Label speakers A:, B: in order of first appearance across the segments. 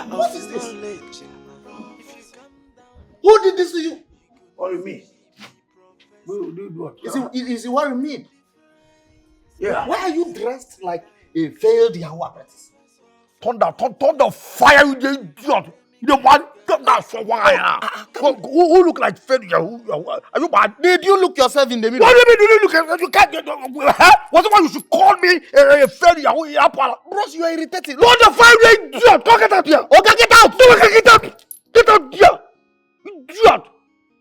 A: What is this? Who did this to you?
B: What do you mean? Who did what?
A: Is it what you mean?
B: Yeah.
A: Why are you dressed like a failed Yahoo apprentice?
B: Thunder fire, you idiot! You don't want that's why. Who look like failure? Are you bad?
A: Did you look yourself in the mirror?
B: What do you mean? You look at you can't get what's why you should call me a failure?
A: Bros, you are irritating.
B: What the fire, you idiot! Go get out here!
A: Okay, get out!
B: Get out! Get out here! Idiot!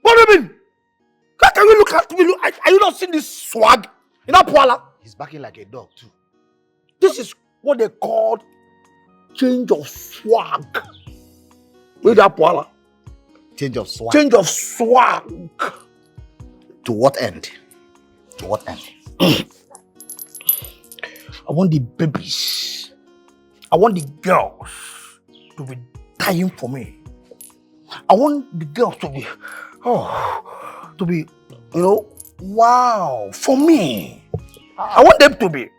B: What do you mean? How can you look at me? Are you not seeing this swag? You know, Paula?
A: He's barking like a dog too.
B: This is what they call change of swag. Wait up, Paula.
A: Change of swag.
B: Change of swag.
A: To what end? To what end?
B: I want the babies. I want the girls to be dying for me. I want the girls to be, wow, for me. I want them to be.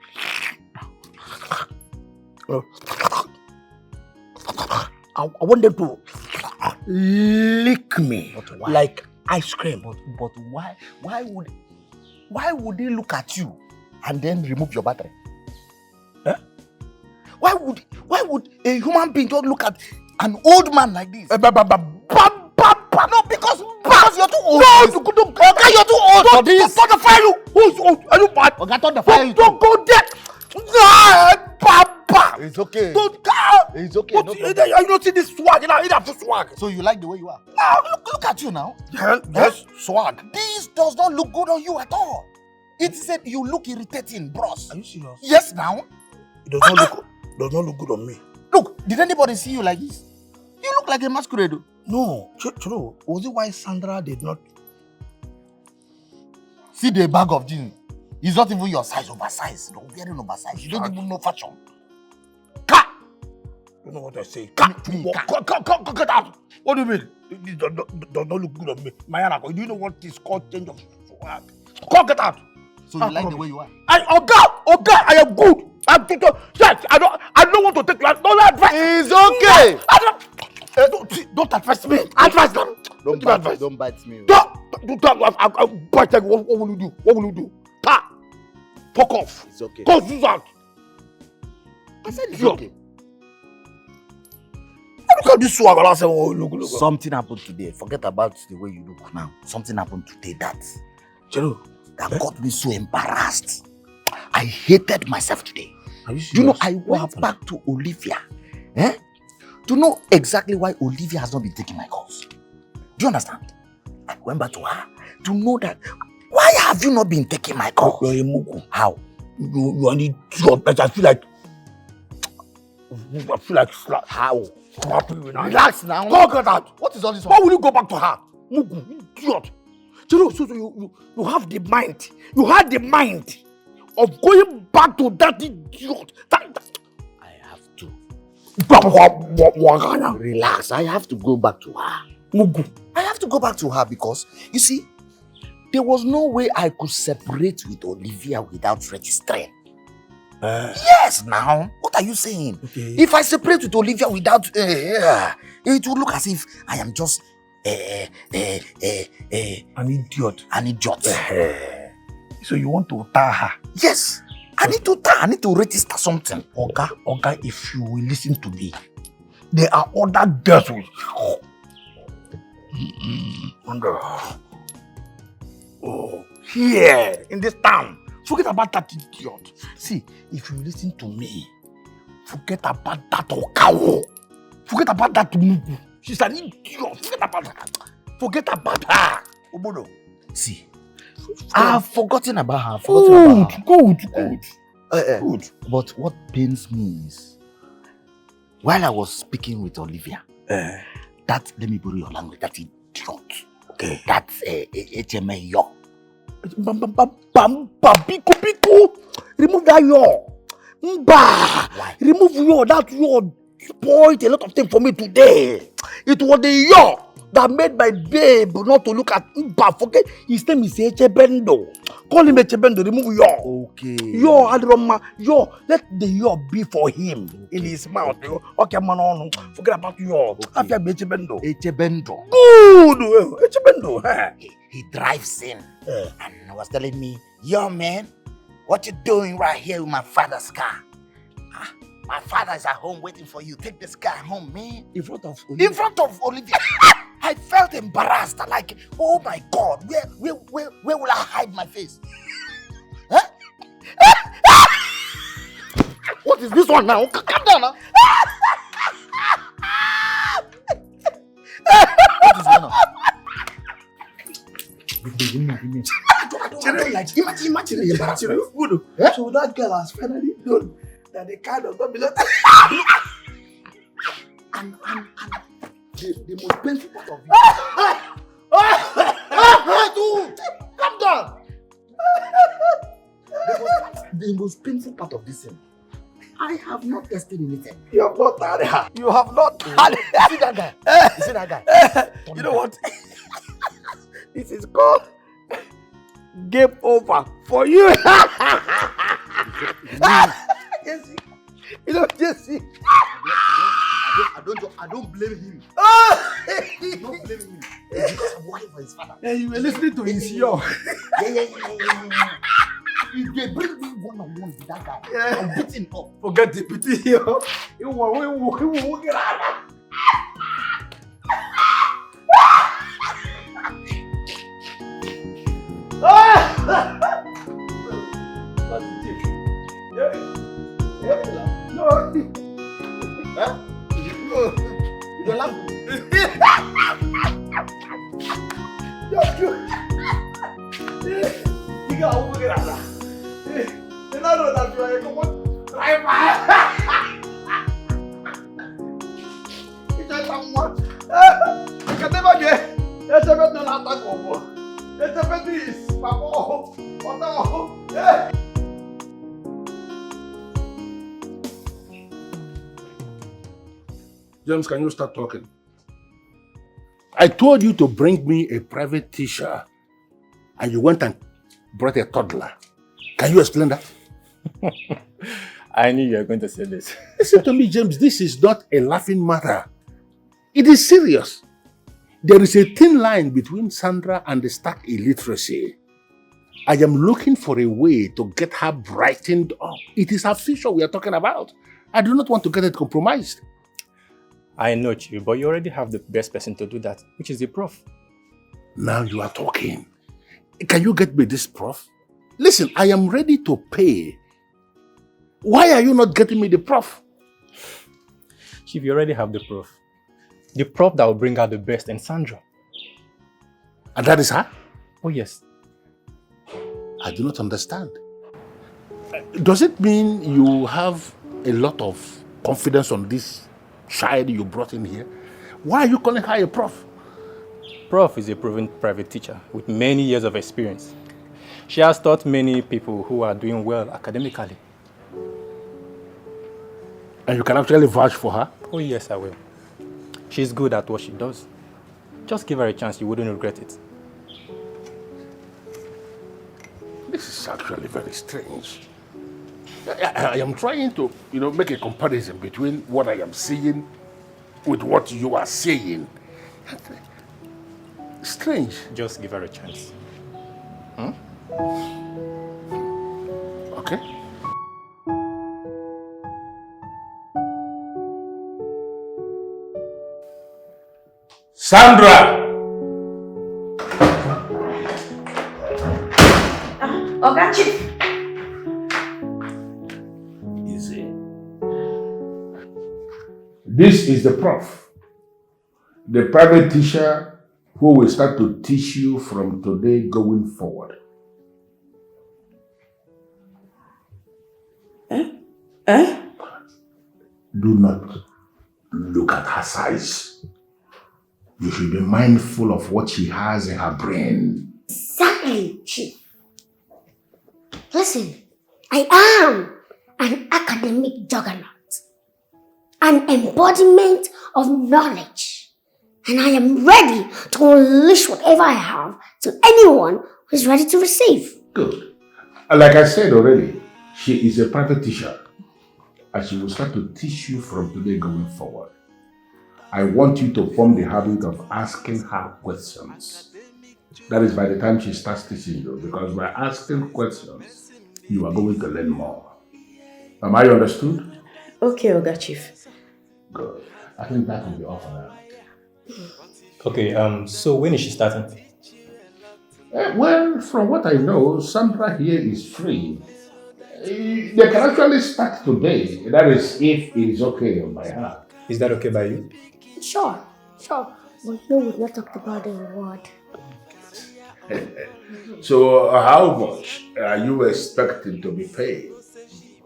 B: I want them to lick me like ice cream.
A: But why would they look at you and then remove your battery?
B: Eh?
A: Why would a human being just look at an old man like this?
B: No,
A: because you're too old.
B: No,
A: you're too old for this.
B: Don't fire you. Who's old? Are you bad? Don't go there. Papa.
A: It's okay.
B: Don't go.
A: It's okay. No
B: you don't see this swag. You have to swag.
A: So you like the way you are? Look at you now.
B: Yes, swag.
A: This does not look good on you at all. It said you look irritating, bros.
B: Are you serious?
A: Yes, now.
B: It does not look good on me.
A: Look, did anybody see you like this? You look like a masquerade.
B: No, true. Was it why Sandra did not?
A: See the bag of jeans. It's not even your size, oversized. You're wearing oversized. You don't even know fashion.
B: You know what I say?
A: Get
B: out. What do you mean? This does not look good on me. Mayana, do you know what is called change of swag? Get out.
A: So you like the way you are?
B: I am good. Yes, I don't want to take your advice.
A: It's okay.
B: Don't advise me. Advise them.
A: Don't bite me.
B: I'll bite them. What will you do? What will you do? Fuck off.
A: It's okay.
B: Go out.
A: I said it's okay.
B: Look at this swag. I said, look.
A: Something happened today. Forget about the way you look now. Something happened today that got me so embarrassed. I hated myself today.
B: Are you serious?
A: You know, I went back to Olivia. To know exactly why Olivia has not been taking my calls. Do you understand? I went back to her to know that. Why have you not been taking my calls?
B: You're a mugu.
A: How?
B: You are an idiot. I feel like
A: how?
B: Relax now.
A: Get out. What is all this?
B: Why will you go back to her? Mugu, idiot. So you have the mind. You had the mind of going back to that idiot.
A: I have to. Relax. I have to go back to her.
B: Mugu.
A: I have to go back to her because, you see, there was no way I could separate with Olivia without registering. Yes, now. What are you saying?
B: Okay.
A: If I separate with Olivia without, it will look as if I am just
B: an idiot.
A: An idiot.
B: So you want to tar her?
A: Yes. I need to register something.
B: Oga, if you will listen to me, there are other girls with here in this town. Forget about that idiot. See, if you listen to me, forget about that Okawo. Forget about that Mugu. She's an idiot. Forget about her. Forget about her. Obodo.
A: See, I've forgotten about her.
B: Good.
A: But what pains me is, while I was speaking with Olivia, that, let me borrow your language, that idiot.
B: Okay.
A: That's HMA yo.
B: Biku. Remove that yo.
A: Why?
B: Remove yo. That yo spoiled a lot of things for me today. It was the yo. that made my babe not to look at Mba. Forget his name is Echebendo. Call him Echebendo. Remove your.
A: Okay.
B: Your Adroma. Your. Let the your be for him in his mouth. Okay, man. Forget about your. After Echebendo.
A: Echebendo.
B: Good. Echebendo.
A: He drives in and was telling me, yo man, what you doing right here with my father's car? My father is at home waiting for you. Take this car home, man.
B: In front of Olivia.
A: In front of Olivia. I felt embarrassed. Like, oh my God, where will I hide my face? Huh? What is this one now? Calm down now. What is going on?
B: I don't like. Imagine the embarrassment. So that girl has finally done that the car does not belong.
A: And the most painful part of it. Calm down. The most painful part of this thing. I have not tested anything.
B: You have not had it. You have not had it.
A: You see that guy? You see that guy?
B: You know what? This is called game over for you. Jesse. You know, Jesse.
A: I don't blame him. I don't blame him. It's because I'm working for his father.
B: Yeah, you were listening to his yo.
A: Yeah. If they bring me one-on-one with that guy, I'm beating up.
B: Forget the pity yo. You will get out.
A: You're laughing.
B: You got over it. You know that you are a common driver. It's just someone. You can never get. There's a better attack over. There's a better is. Papa. Papa.
C: James, can you start talking? I told you to bring me a private teacher and you went and brought a toddler. Can you explain that?
D: I knew you were going to say this.
C: Listen to me, James. This is not a laughing matter. It is serious. There is a thin line between Sandra and the stark illiteracy. I am looking for a way to get her brightened up. It is her future we are talking about. I do not want to get it compromised.
D: I know, Chief, but you already have the best person to do that, which is the Prof.
C: Now you are talking. Can you get me this Prof? Listen, I am ready to pay. Why are you not getting me the Prof?
D: Chief, you already have the Prof. The Prof that will bring out the best in Sandra.
C: And that is her?
D: Oh, yes.
C: I do not understand. Does it mean you have a lot of confidence on this child you brought in here? Why are you calling her a Prof?
D: Prof is a proven private teacher with many years of experience. She has taught many people who are doing well academically.
C: And you can actually vouch for her?
D: Oh yes, I will. She's good at what she does. Just give her a chance, you wouldn't regret it.
C: This is actually very strange. I am trying to, make a comparison between what I am seeing with what you are saying. Strange.
D: Just give her a chance.
C: Okay. Sandra!
E: Oga Chief.
C: Easy. This is the Prof, the private teacher who will start to teach you from today going forward. Do not look at her size. You should be mindful of what she has in her brain.
E: Exactly, Chief. Listen, I am an academic juggernaut, an embodiment of knowledge. And I am ready to unleash whatever I have to anyone who is ready to receive.
C: Good. Like I said already, she is a private teacher. And she will start to teach you from today going forward. I want you to form the habit of asking her questions. That is by the time she starts teaching you, because by asking questions, you are going to learn more. Am I understood?
F: Okay, Oga Chief.
C: Good. I think that will be all for now.
D: Okay, so when is she starting?
C: Well, from what I know, Sandra here is free. They can actually start today. That is if it is okay by her.
D: Is that okay by you?
E: Sure. But no, we've not talked about the reward.
C: So, how much are you expecting to be paid?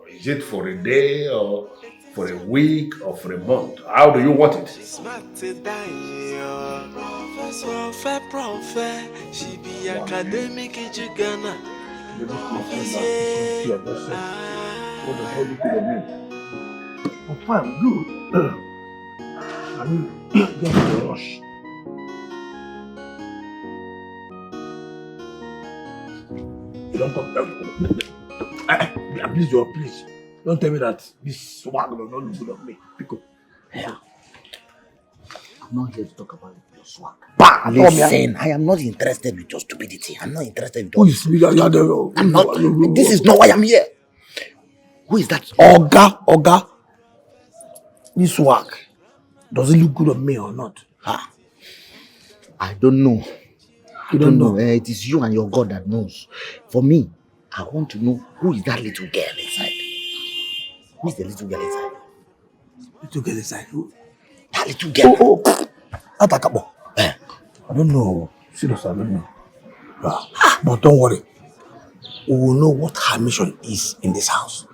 C: Is it for a day or for a week or for a month? How do you want it?
G: Prof, she be academic in Ghana.
B: What the hell do you mean? I'm fine, good. I mean, just a rush. You don't talk that. Please. Don't tell me that this swag does not look good on me. Pico.
A: Yeah. I'm not here to talk about your swag.
B: Bah!
A: Listen, I am not interested with your stupidity. I'm not interested with
B: Who
A: your...
B: is speaking?
A: I'm not. This is not why I'm here. Who is that?
B: Oga. This swag. Does it look good on me or not?
A: I don't know.
B: You don't know?
A: It is you and your God that knows. For me, I want to know who is that little girl inside. Who is the little girl inside?
B: Little girl inside. Who?
A: That little girl.
B: Atakabo. I don't know. Seriously, I don't know. But don't worry. We will know what her mission is in this house.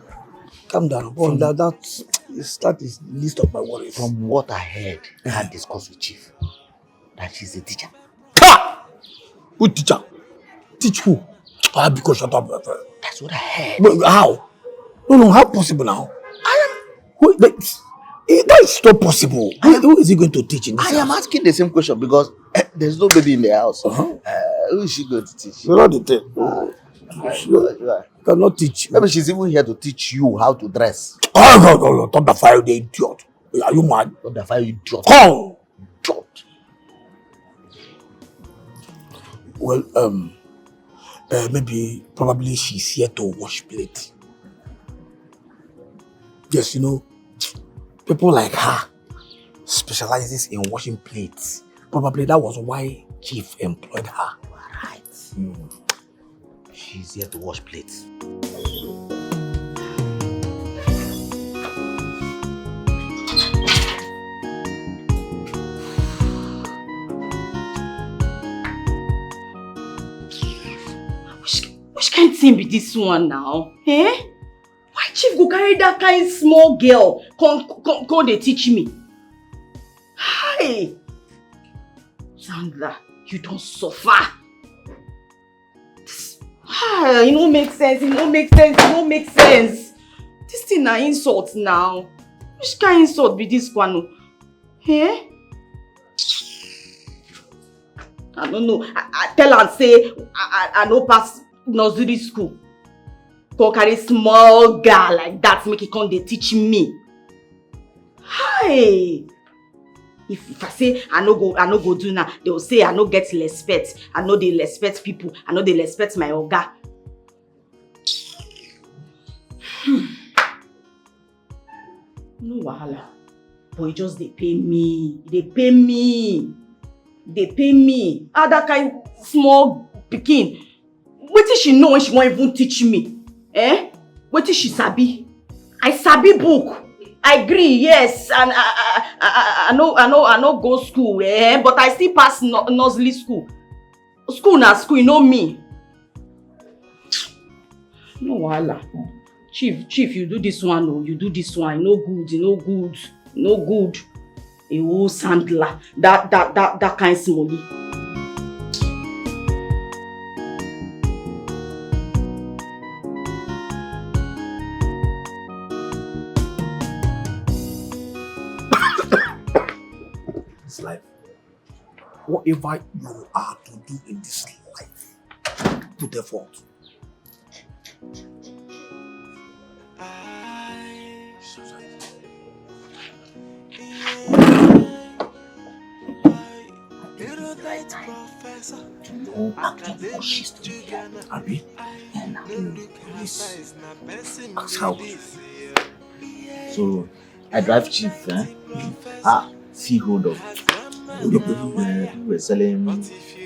B: Calm down. That is the least of my worries.
A: From what I heard, I had discussed with Chief that she's a teacher.
B: Who teacher? Teach who? Because shut up.
A: That's what I heard.
B: But how? No, how possible now? That is not possible. Who is he going to teach in this house?
A: I am asking the same question because there's no baby in the house. Who is she going to teach?
B: You're not the thing. You cannot teach.
A: Maybe she's even here to teach you how to dress.
B: No. Don't the fire, the idiot. Are you mad?
A: Don't the fire, you idiot.
B: Come!
A: Idiot.
B: Well, probably she's here to wash plate. Yes, you know, people like her specializes in washing plates. Probably that was why Chief employed her.
A: Right. She's here to wash plates.
F: Which kind of thing be this one now? Eh? Why Chief go carry that kind small girl come they teach me? Hi! Sandra, you don't suffer. It don't make sense. This thing na insult now. Which kind of insult be this one? Eh? I don't know. I tell her say I no pass nursery school. Go carry small girl like that make it come they teach me. Hi! If I say I no go do now, they will say I no get respect. I know they respect people. I know they respect my oga. No wahala. But just they pay me. That kind small pikin. Wetin she know when she won't even teach me? Wetin she sabi? I sabi book. I agree, yes, and I know go school, but I still pass nursery school. School na school, you know me. No wahala. Chief, you do this one, oh, you do this one. No good. A whole sandler. That kind of money.
B: This life, whatever you are to do in this life, put effort.
A: No action for she's
B: Abi?
A: And
B: Please. Ask how.
A: so I drive cheap, eh? See hold up. People were selling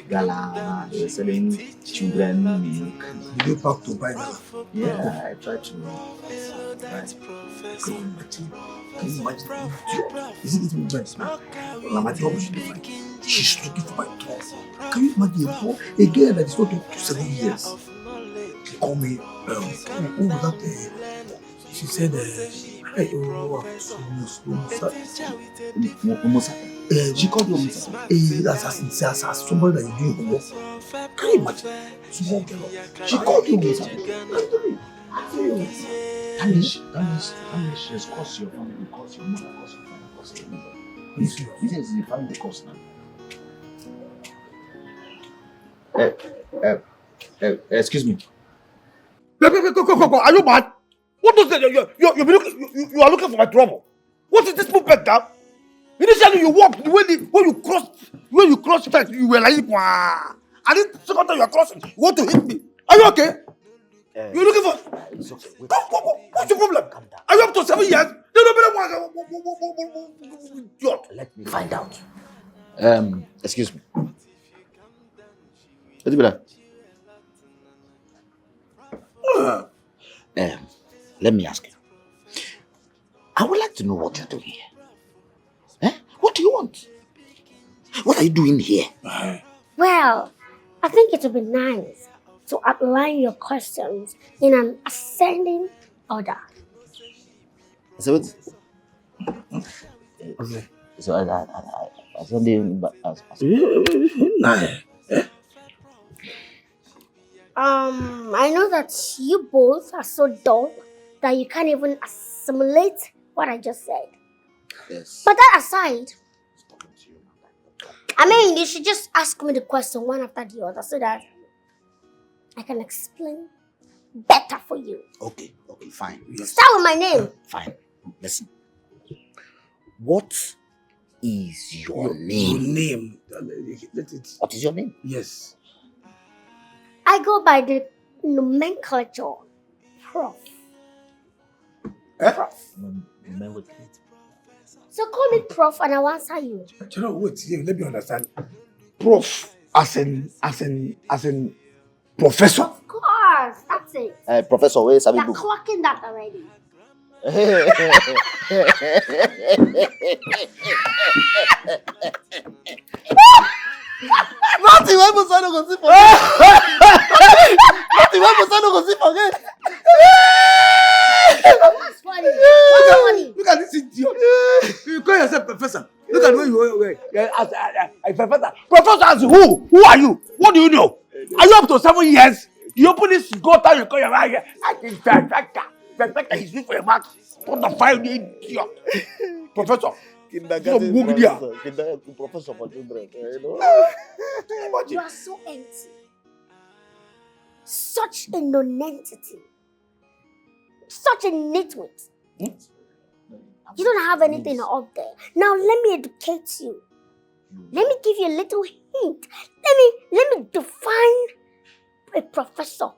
A: gala, they were selling children milk.
B: You go back to buy gala.
A: Yeah, I tried to buy.
B: Can you imagine? Isn't it movement now? Mama, the option is like, she's looking for my truck. Can you imagine a girl that is not up to 7 years? She called me, who was that? She said, hey, she called you as somebody that you do homework. Can you imagine? Small girl. She called you
A: That means she has caused your family, caused your mother, caused your father, caused your mother. This is the family cause now. Excuse me.
B: Go. Are you mad? What does that? You are looking for my trouble. What is this movement now? Initially you walked when you crossed first, you were like, wow. And this second time you are crossing, you want to hit me. Are you okay? You're looking for.
A: It's okay. Wait.
B: Go. What's your problem? Are you up to 7 years?
A: Let me find out. Excuse me. Let me ask you. I would like to know what you're doing here. What do you want? What are you doing here?
E: Well, I think it would be nice to outline your questions in an ascending order.
A: So what?
B: Okay.
A: So ascending.
E: I know that you both are so dull that you can't even assimilate what I just said.
A: Yes.
E: But that aside, I mean, you should just ask me the question one after the other so that I can explain better for you.
A: Okay, fine.
B: Yes.
E: Start with my name.
A: Fine. Listen. What is your name?
B: Your name.
A: What is your name?
B: Yes.
E: I go by the nomenclature Prof. Prof. So call me Prof and I'll answer you.
B: Wait, let me understand. Prof as in professor.
E: Of course, that's it.
A: Professor, where is
E: You're
A: Abibu?
E: clocking that already.
A: Nothing, why must I not go see for Nothing, why must I not go see for again?
E: What's funny? What's funny?
B: Look at this idiot. You call yourself professor. Look at where you are. As professor. Professor as who? Who are you? What do you know? Are you up to 7 years? You open this gutter, you call your right here. I think perfecta is this for a mark. What the file you idiot? Professor.
A: Kindergarten professor for children, you know?
E: You are so empty. Such a non-entity. Such a nitwit. You don't have anything up there. Now let me educate you. Let me give you a little hint. Let me define a professor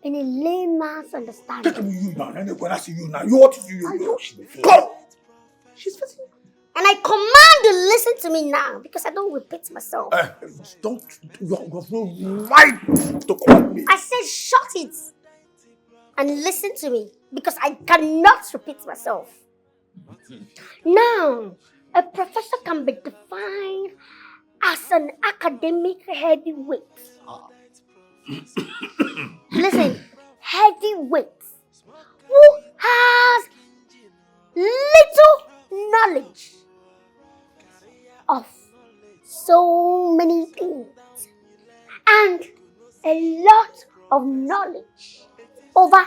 E: in a layman's understanding.
B: Take me you now. Then they're gonna see you now. You what you? Come. She's facing.
E: And I command you to listen to me now because I don't repeat myself.
B: Don't. You have no right to call me.
E: I said shut it and listen to me because I cannot repeat myself. Now, a professor can be defined as an academic heavyweight. Listen, heavyweight who has little knowledge of so many things and a lot of knowledge over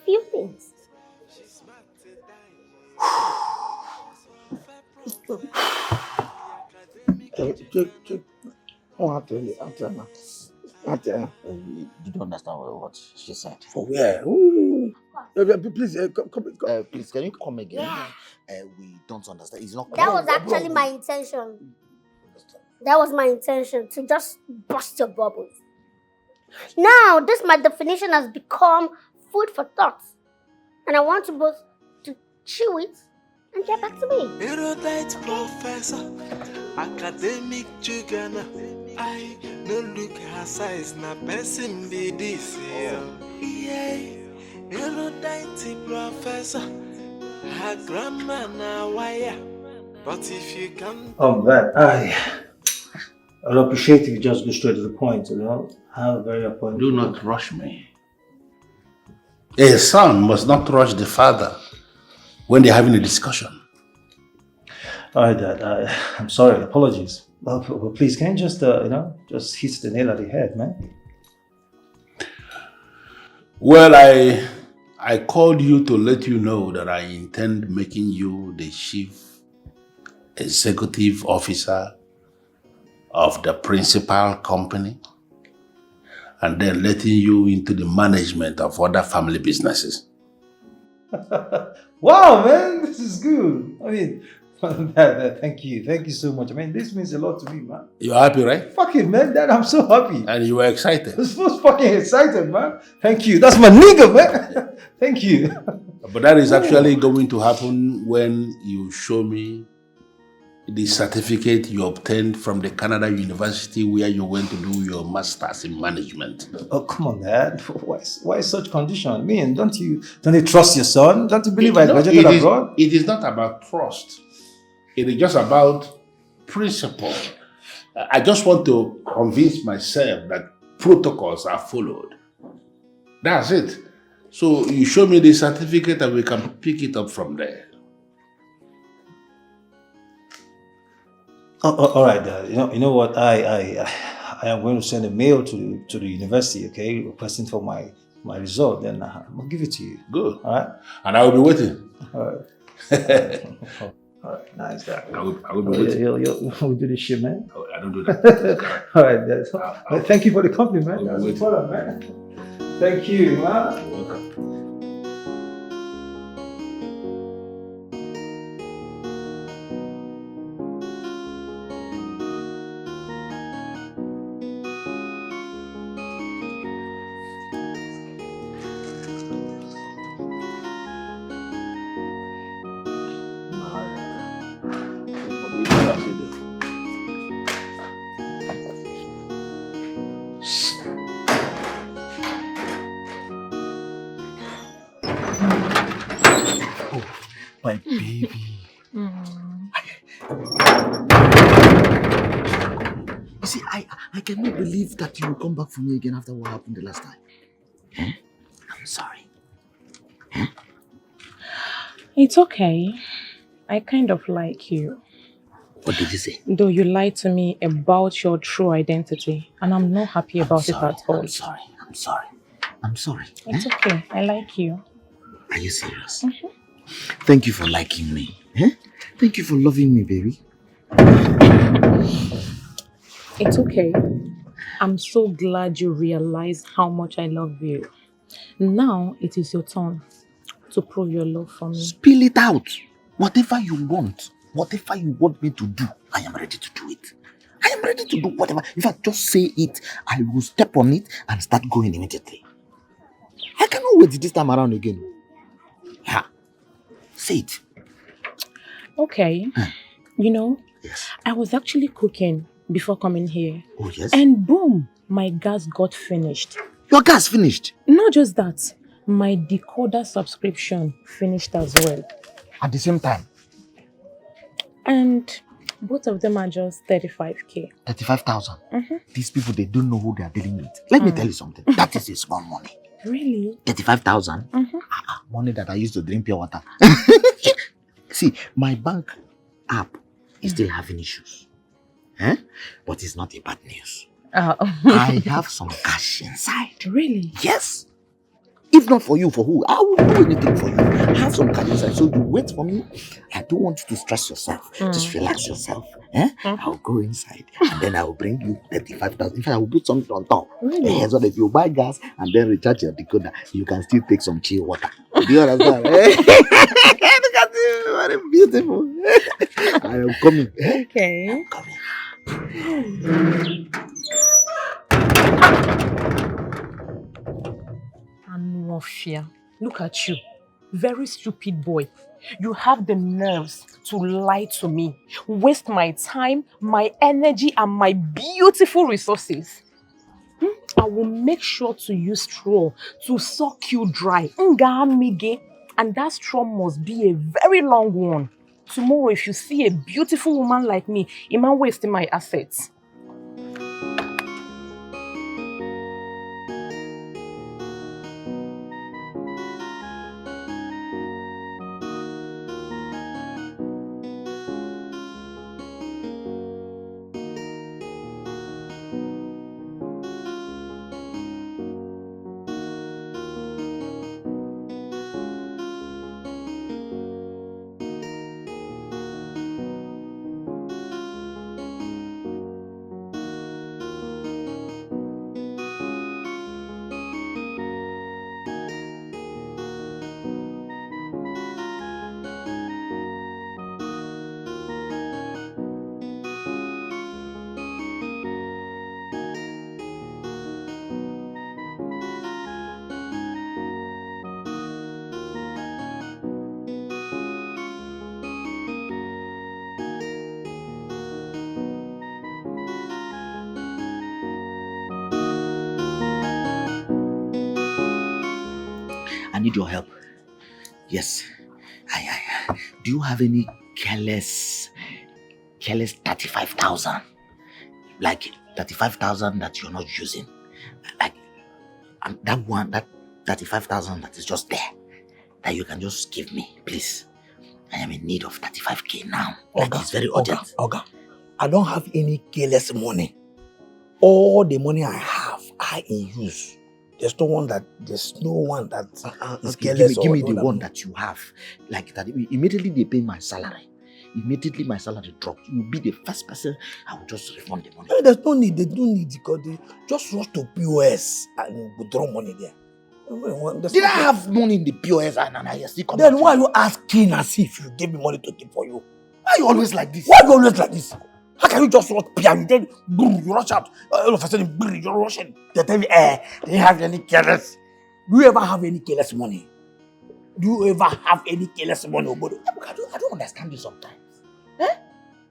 E: few things.
B: Oh, I'll tell you.
A: Did you understand what she said?
B: For where? Ooh. Please, come.
A: Please, can you come again? We don't understand. It's not
E: That
A: clear.
E: was actually my intention. That was my intention, to just bust your bubbles. Now, my definition has become food for thought. And I want you both to chew it and get back to me.
G: Erudite professor, academic jugana. I no look her size, na person be this. Yeah, erudite professor, her grammar na wire. But if you can.
H: Man, I'd appreciate if you just go straight to the point, Have very appointed.
C: Do not rush me. A son must not rush the father when they're having a discussion.
H: All right, Dad. I'm sorry. Apologies. But please, can you just, just hit the nail on the head, man?
C: Well, I called you to let you know that I intend making you the chief executive officer of the principal company, and then letting you into the management of other family businesses.
H: Wow, man, this is good. I mean, Dad, thank you so much. I mean, this means a lot to me, man.
C: You're happy, right?
H: Fuck it, man, Dad, I'm so happy.
C: And you were excited.
H: I'm so fucking excited, man. Thank you. That's my nigga, man. Thank you.
C: But that is actually going to happen when you show me the certificate you obtained from the Canada University where you went to do your master's in management.
H: Oh, come on, Dad. Why such condition? I mean, don't you trust your son? Don't you believe I graduated abroad?
C: It is not about trust. It is just about principle. I just want to convince myself that protocols are followed. That's it. So you show me the certificate and we can pick it up from there.
H: All right, Dad. You know what? I am going to send a mail to the university, okay, requesting for my result. Then I'll give it to you.
C: Good.
H: All right.
C: And I will be waiting.
H: All right. All right. Nice, Dad.
C: I will be waiting.
H: We'll do this shit, man.
C: Oh, I don't do that.
H: All right, Dad. Thank you for the compliment. That's
C: waiting.
H: important, man. Thank you, man.
C: You're welcome.
A: My baby. You see, I cannot believe that you will come back for me again after what happened the last time. I'm sorry.
I: It's okay. I kind of like you.
A: What did you say?
I: Though you lied to me about your true identity, and I'm not happy about it at all.
A: I'm sorry.
I: It's okay. I like you.
A: Are you serious?
I: Mm-hmm.
A: Thank you for liking me. Thank you for loving me, baby.
I: It's okay. I'm so glad you realize how much I love you. Now it is your turn to prove your love for me.
A: Spill it out. Whatever you want me to do, I am ready to do it. I am ready to do whatever. If I just say it, I will step on it and start going immediately. I cannot wait this time around again. Yeah. Say it.
I: Okay. Yes. I was actually cooking before coming here.
A: Oh, yes?
I: And boom, my gas got finished.
A: Your gas finished?
I: Not just that, my decoder subscription finished as well.
A: At the same time?
I: And both of them are just 35k.
A: 35,000?
I: Mm-hmm.
A: These people, they don't know who they are dealing with. Let me tell you something. That is a small money.
I: Really?
A: 35,000?
I: Mm-hmm.
A: Money that I used to drink pure water. See, my bank app is still having issues. But it's not a bad news. I have some cash inside.
I: Really?
A: Yes. If not for you, for who? I will do anything for you. I have some cash inside, so you wait for me. I don't want you to stress yourself. Just relax yourself. I'll go inside and then I will bring you 35,000. In fact, I will put something on top. So that if you buy gas and then recharge your decoder, you can still take some chill water. Do you understand? Look at you, very beautiful. I am coming.
I: Okay.
A: I'm coming.
I: Anwofia, look at you. Very stupid boy. You have the nerves to lie to me, waste my time, my energy, and my beautiful resources. I will make sure to use straw to suck you dry. And that straw must be a very long one. Tomorrow, if you see a beautiful woman like me, it might waste my assets.
A: I need your help. Yes. Do you have any careless 35,000? Like 35,000 that you're not using? Like that one, that 35,000 that is just there, that you can just give me, please. I am in need of 35k now. Like it's very urgent.
B: Oga, I don't have any careless money. All the money I have, I in use. There's no one that is careless.
A: Give me the one that you have. Like that immediately they pay my salary. Immediately my salary dropped. You will be the first person I will just refund the money.
B: No, there's no need. They don't need because they just rush to POS and withdraw money there.
A: Did I have money in the POS and I still come?
B: Then why are you asking as if you gave me money to keep for you?
A: Why are you always like this?
B: Why are you always like this? How can you just rush and then you rush out? All of a sudden, you're rushing. They tell me, do you have any careless? Do you ever have any careless money? Do you ever have any careless money?
A: I don't understand you sometimes.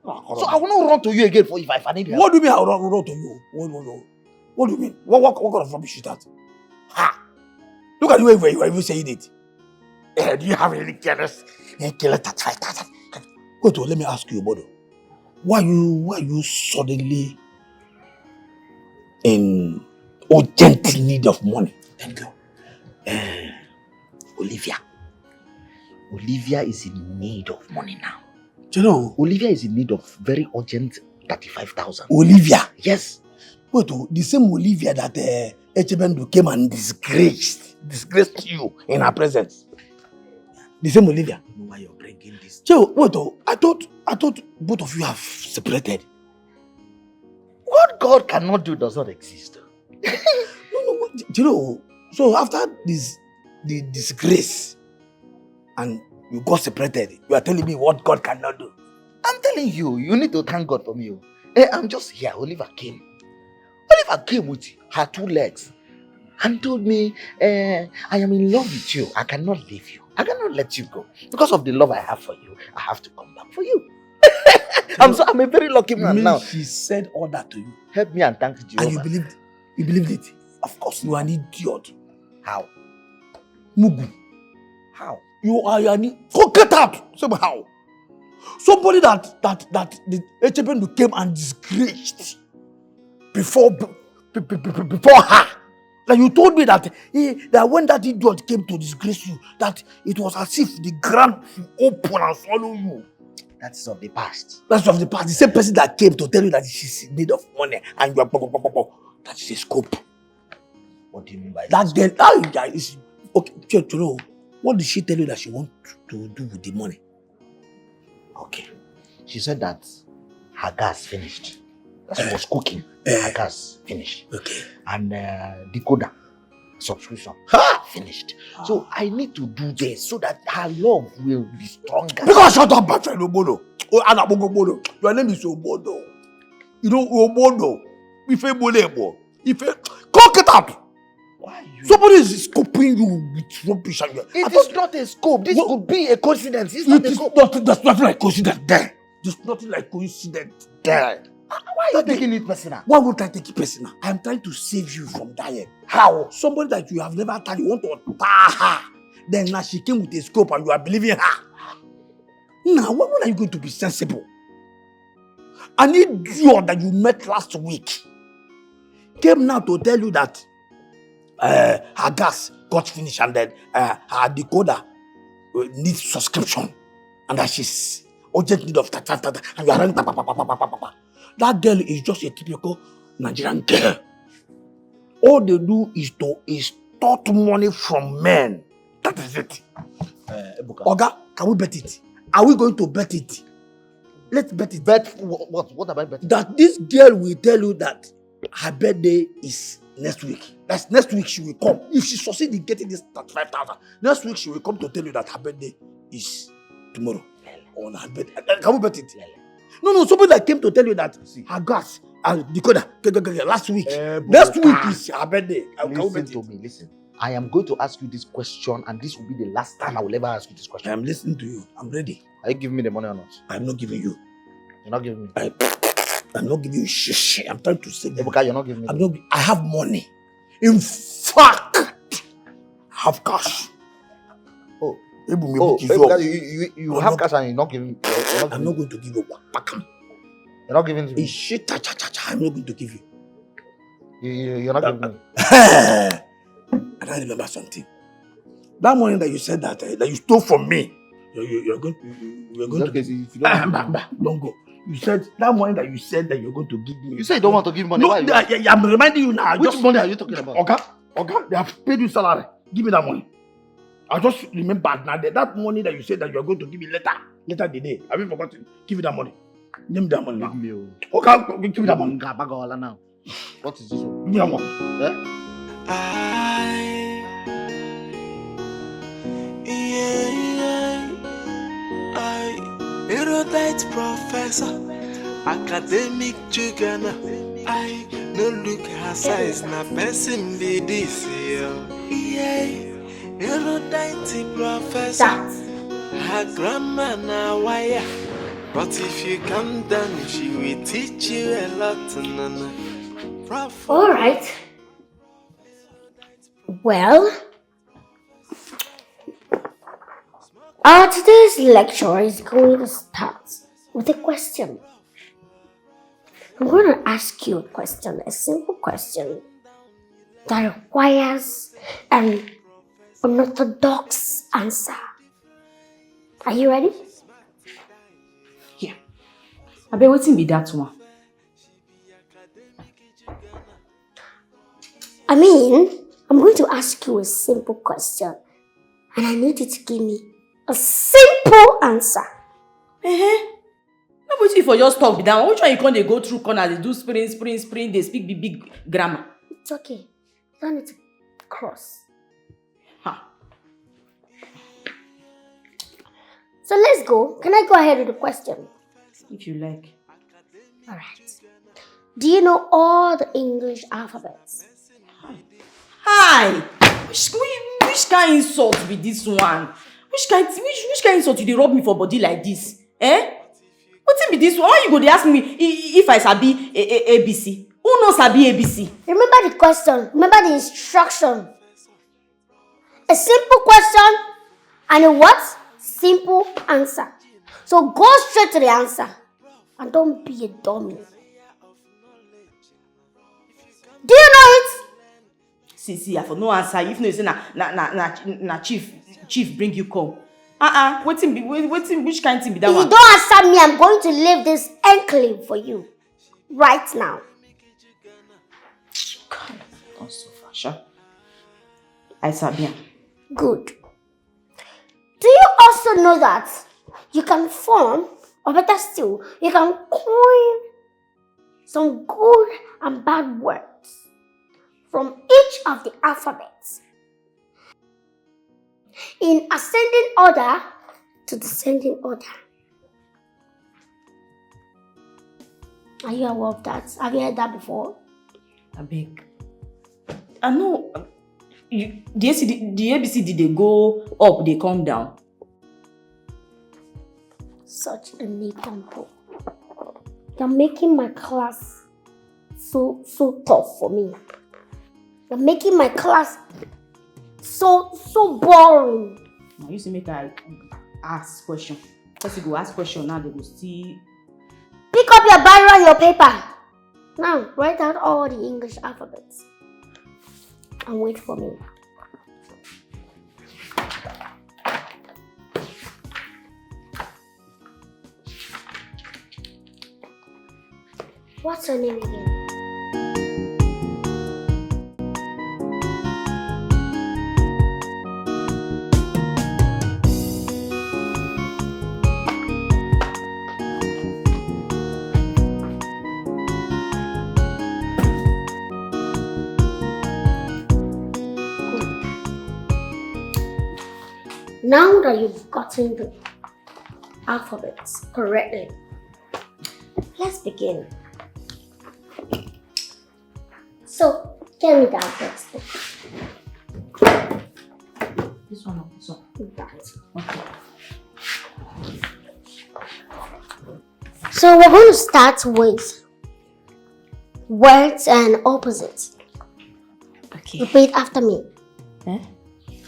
A: So I will not run to you again for if I need help.
B: What do you mean I will not run to you? What do you mean? What kind of rubbish is that? Look at the way you are even saying it. Do you have any careless? Any careless 35,000? Wait, let me ask you, Bodo. Why you suddenly in urgent need of money?
A: Thank you. Olivia is in need of money now.
B: Do you know?
A: Olivia is in need of very urgent 35,000.
B: Olivia?
A: Yes.
B: Wait, the same Olivia that Echebendo came and disgraced you in her presence. The same Olivia.
A: I don't know why you're bringing this.
B: Wait, I thought both of you have separated.
A: What God cannot do does not exist.
B: No, you know, so after the disgrace and you got separated, you are telling me what God cannot do.
A: I'm telling you, you need to thank God for me. I'm just here. Oliver came with her 2 legs and told me, I am in love with you. I cannot leave you. I cannot let you go. Because of the love I have for you, I have to come back for you. I'm a very lucky man now.
B: She said all that to you.
A: Help me and thank you.
B: And you believed it?
A: Of course.
B: You are an idiot.
A: How?
B: Mugu.
A: How?
B: You are an get out somehow. Somebody that the HMN came and disgraced before her. Like you told me that when that idiot came to disgrace you, that it was as if the ground will open and swallow you.
A: That's of the past.
B: That's of the past. The same person that came to tell you that she's in need of money and you are that is a scope.
A: What do you mean by
B: that? Girl, Okay, Cholo, what did she tell you that she wants to do with the money?
A: Okay. She said that her gas finished. She was cooking. Her gas finished.
B: Okay.
A: And decoder subscription finished. So I need to do this so that her love will be stronger.
B: Because shut up, my friend Obodo. Oh, Anna Obodo. Your name is Obodo. You know Obodo. If cock it up.
A: Why you?
B: Somebody is scoping you with rubbish.
A: It is not a scope. This could be a coincidence. It's not a scope.
B: There's nothing like coincidence there. There's nothing like coincidence there.
A: Why are you taking it personal?
B: Why would I take it personal? I am trying to save you from dying. How? Somebody that you have never tried, you want to tar her. Then now she came with a scope and you are believing her. Now, when are you going to be sensible? An idiot that you met last week came now to tell you that her gas got finished and then her decoder needs subscription and that she's urgent need of that and you are running. That girl is just a typical Nigerian girl. All they do is to extort money from men. That is it. Oga, can we bet it? Are we going to bet it? Let's bet it.
A: Bet what? What about betting?
B: That this girl will tell you that her birthday is next week. That's next week she will come. If she succeeds in getting this 35,000, next week she will come to tell you that her birthday is tomorrow. On her birthday. Can we bet it? No, somebody that came to tell you that her gas and decoder last week. Next week is her birthday.
A: Listen to me, listen. I am going to ask you this question and this will be the last time I will ever ask you this question.
B: I am listening to you. I'm ready.
A: Are you giving me the money or not?
B: I'm not giving you.
A: You're not giving me?
B: I'm not giving you shit. I'm trying to say
A: Ebuka, you're not giving me?
B: I have money. In fact, I have cash.
A: Oh.
B: Ebuka,
A: you have cash and you're not giving me?
B: I'm not going to give you.
A: You're not giving to me?
B: I'm not going to give you.
A: You're not giving me?
B: I don't remember something. That money that you said that you stole from me, you're going to give me. Don't go. You said that money that you said that you're going to give me.
A: You said you don't want to give money.
B: No,
A: Why?
B: I'm reminding you now.
A: Which money are you talking about?
B: Okay, they have paid you salary. Give me that money. I just remember now that money that you said that you're going to give me later the day. Have you forgotten? Give me that money. Give me that money now. Okay, give me that money.
A: Now. What is this one?
B: Give me that money.
G: Erudite professor, academic jugana. I no look her size, na person be this year. Erudite professor, her grandma na wire. But if you come down, she will teach you a lot, Nana. Prof.
E: All right. Well, today's lecture is going to start with a question. I'm going to ask you a question, a simple question that requires an unorthodox answer. Are you ready?
F: Yeah. I bet waiting be that one.
E: I'm going to ask you a simple question, and I need you to give me a simple answer.
F: No waiting for your talk be down. Which one you can't go through corner? They do spring. They speak big grammar.
E: It's okay. You don't need to cross. So let's go. Can I go ahead with the question?
F: If you like.
E: All right. Do you know all the English alphabets?
F: Hi! Which kind of insult be this one? Which kind insult you dey rub me for body like this? Wetin be this one? Why you go dey ask me if I sabi ABC? Who knows sabi ABC?
E: Remember the question. Remember the instruction. A simple question and a what? Simple answer. So go straight to the answer and don't be a dummy. Do you know it?
F: See, I for no answer. If no say na chief bring you come. Which kind thing be that one?
E: If you don't answer me, I'm going to leave this enclave for you right now.
F: Don't so far, sure. I sabi.
E: Good. Do you also know that you can form, or better still, you can coin some good and bad words from each of the alphabets in ascending order to descending order? Are you aware of that? Have you heard that before?
F: I beg. I know. The ABCD, they go up, they come down.
E: Such a neat tempo. You're making my class so tough for me. You're making my class so boring.
F: Now you see, make I ask question. First you go ask question, now they go see.
E: Pick up your biro and your paper. Now write out all the English alphabets and wait for me. What's your name again? Now that you've gotten the alphabets correctly, let's begin. So, get me that first.
F: This one or this one?
E: That.
F: Okay.
E: So we're going to start with words and opposites.
F: Okay.
E: Repeat after me.
F: Eh?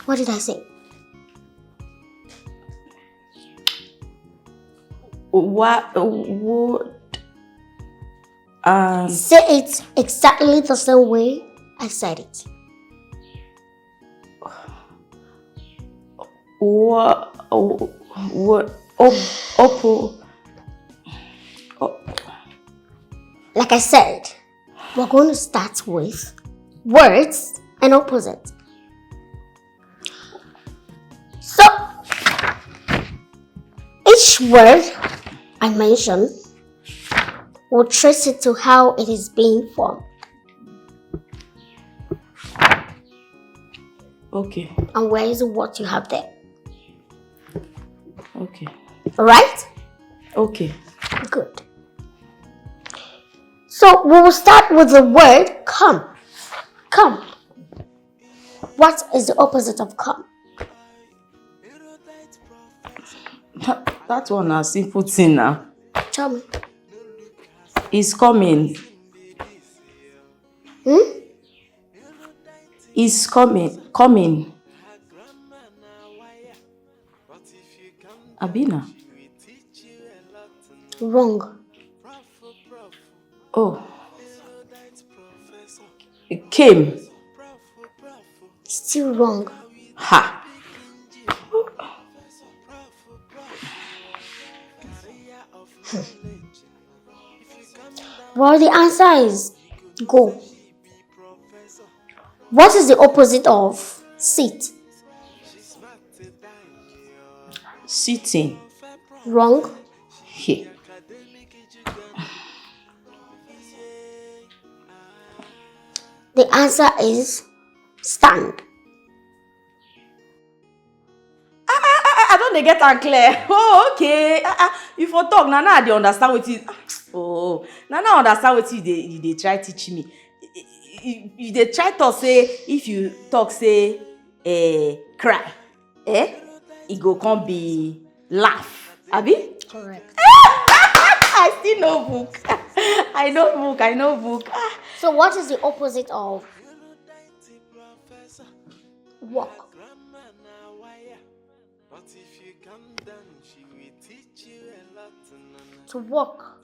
E: What did I say?
F: What?
E: Say it exactly the same way I said it. Like I said, we're going to start with words and opposites. So, each word I mention, we'll trace it to how it is being formed.
F: Okay.
E: And where is what you have there?
F: Okay.
E: Alright?
F: Okay.
E: Good. So we will start with the word come. Come. What is the opposite of come?
F: That one a simple thing now.
E: Tell me.
F: It's coming. It's coming. Coming. Abina.
E: Wrong.
F: Oh. It came.
E: Still wrong.
F: Ha.
E: Well, the answer is go. What is the opposite of sit?
F: Sitting.
E: Wrong.
F: Here.
E: The answer is stand.
F: I don't get am clear. Oh, okay. You for talk, now I dey understand what it. Oh, now I understand what you dey try teach me. You dey try talk say if you talk say cry, it go come be laugh. Abi?
E: Correct.
F: I still know book. I know book.
E: So what is the opposite of walk? To walk.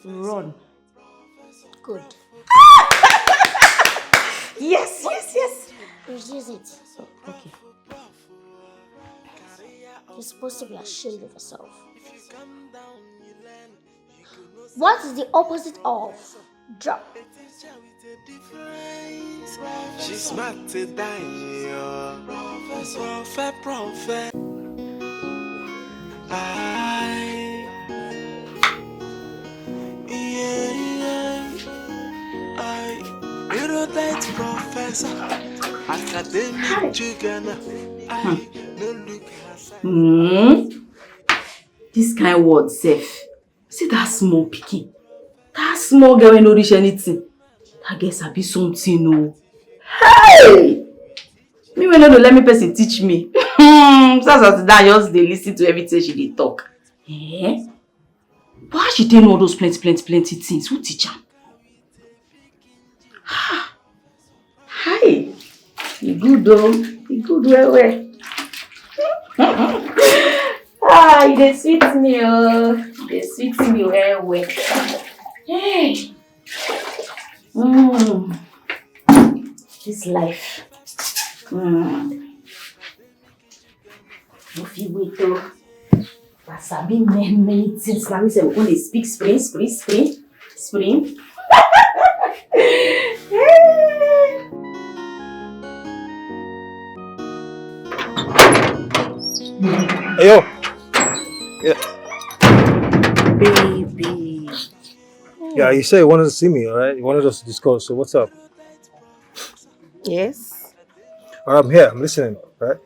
F: Run.
E: Good.
F: Yes.
E: Use it.
F: Okay.
E: You're supposed to be ashamed of yourself. What is the opposite of drop?
G: She's smart to die, Prof. Erudite professor, academic jugana.
F: This kind word, safe. See that small picky. That small girl ain't no reach anything. That girl sabi something, no. Hey! Me when no let me person teach me. So as that just dey listen to everything she dey talk. Eh? But how she take know all those plenty things? Who teach her? Hi. You good though. You good well. You dey sweet me, oh. You dey sweet me well. Hey. This life. No fit wait though. I sabi many things. Now me say we gonna speak spring.
H: Hey, yo. Yeah.
F: Baby.
H: Yeah, you said you wanted to see me, alright? You wanted us to discuss, so what's up?
J: Yes?
H: Alright, I'm here, I'm listening, right?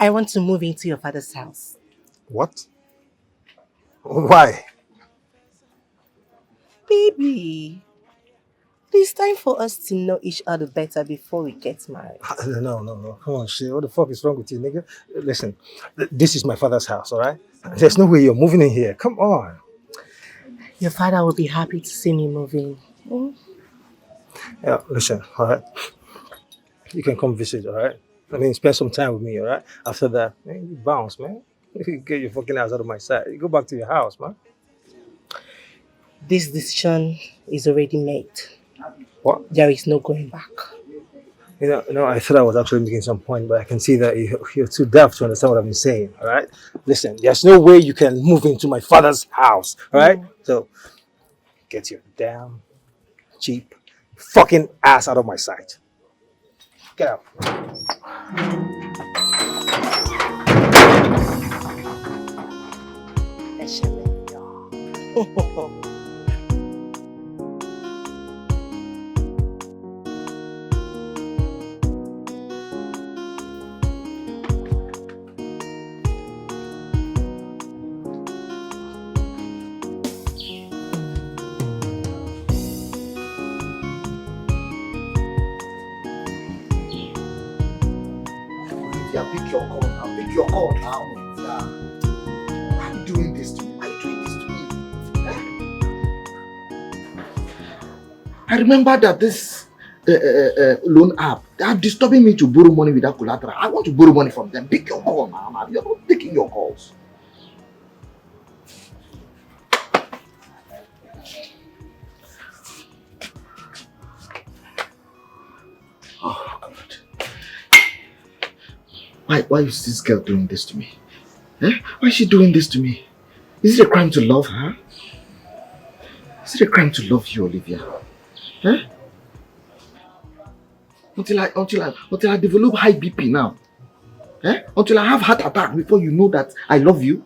J: I want to move into your father's house.
H: What? Why?
J: Baby, it's time for us to know each other better before we get married.
H: No. Come on, shit. What the fuck is wrong with you, nigga? Listen, this is my father's house, alright? There's no way you're moving in here. Come on.
J: Your father will be happy to see me moving.
H: Yeah, listen, alright? You can come visit, alright? I mean, spend some time with me, alright? After that, man, you bounce, man. You get your fucking ass out of my sight. You go back to your house, man.
J: This decision is already made.
H: What?
J: There is no going back.
H: You know, I thought I was actually making some point, but I can see that you're too deaf to understand what I've been saying, all right? Listen, there's no way you can move into my father's house, all right? So, get your damn, cheap, fucking ass out of my sight. Get out.
A: Yeah, pick your call now. Pick your call now. Yeah. Why are you doing this to me? Why are you doing this to me? I remember that this loan app, they are disturbing me to borrow money without collateral. I want to borrow money from them. Pick your call now, man. You're not taking your calls. Oh, God. Why is this girl doing this to me? Eh? Why is she doing this to me? Is it a crime to love her? Is it a crime to love you, Olivia? Eh? Until I develop high BP now. Eh? Until I have heart attack before you know that I love you.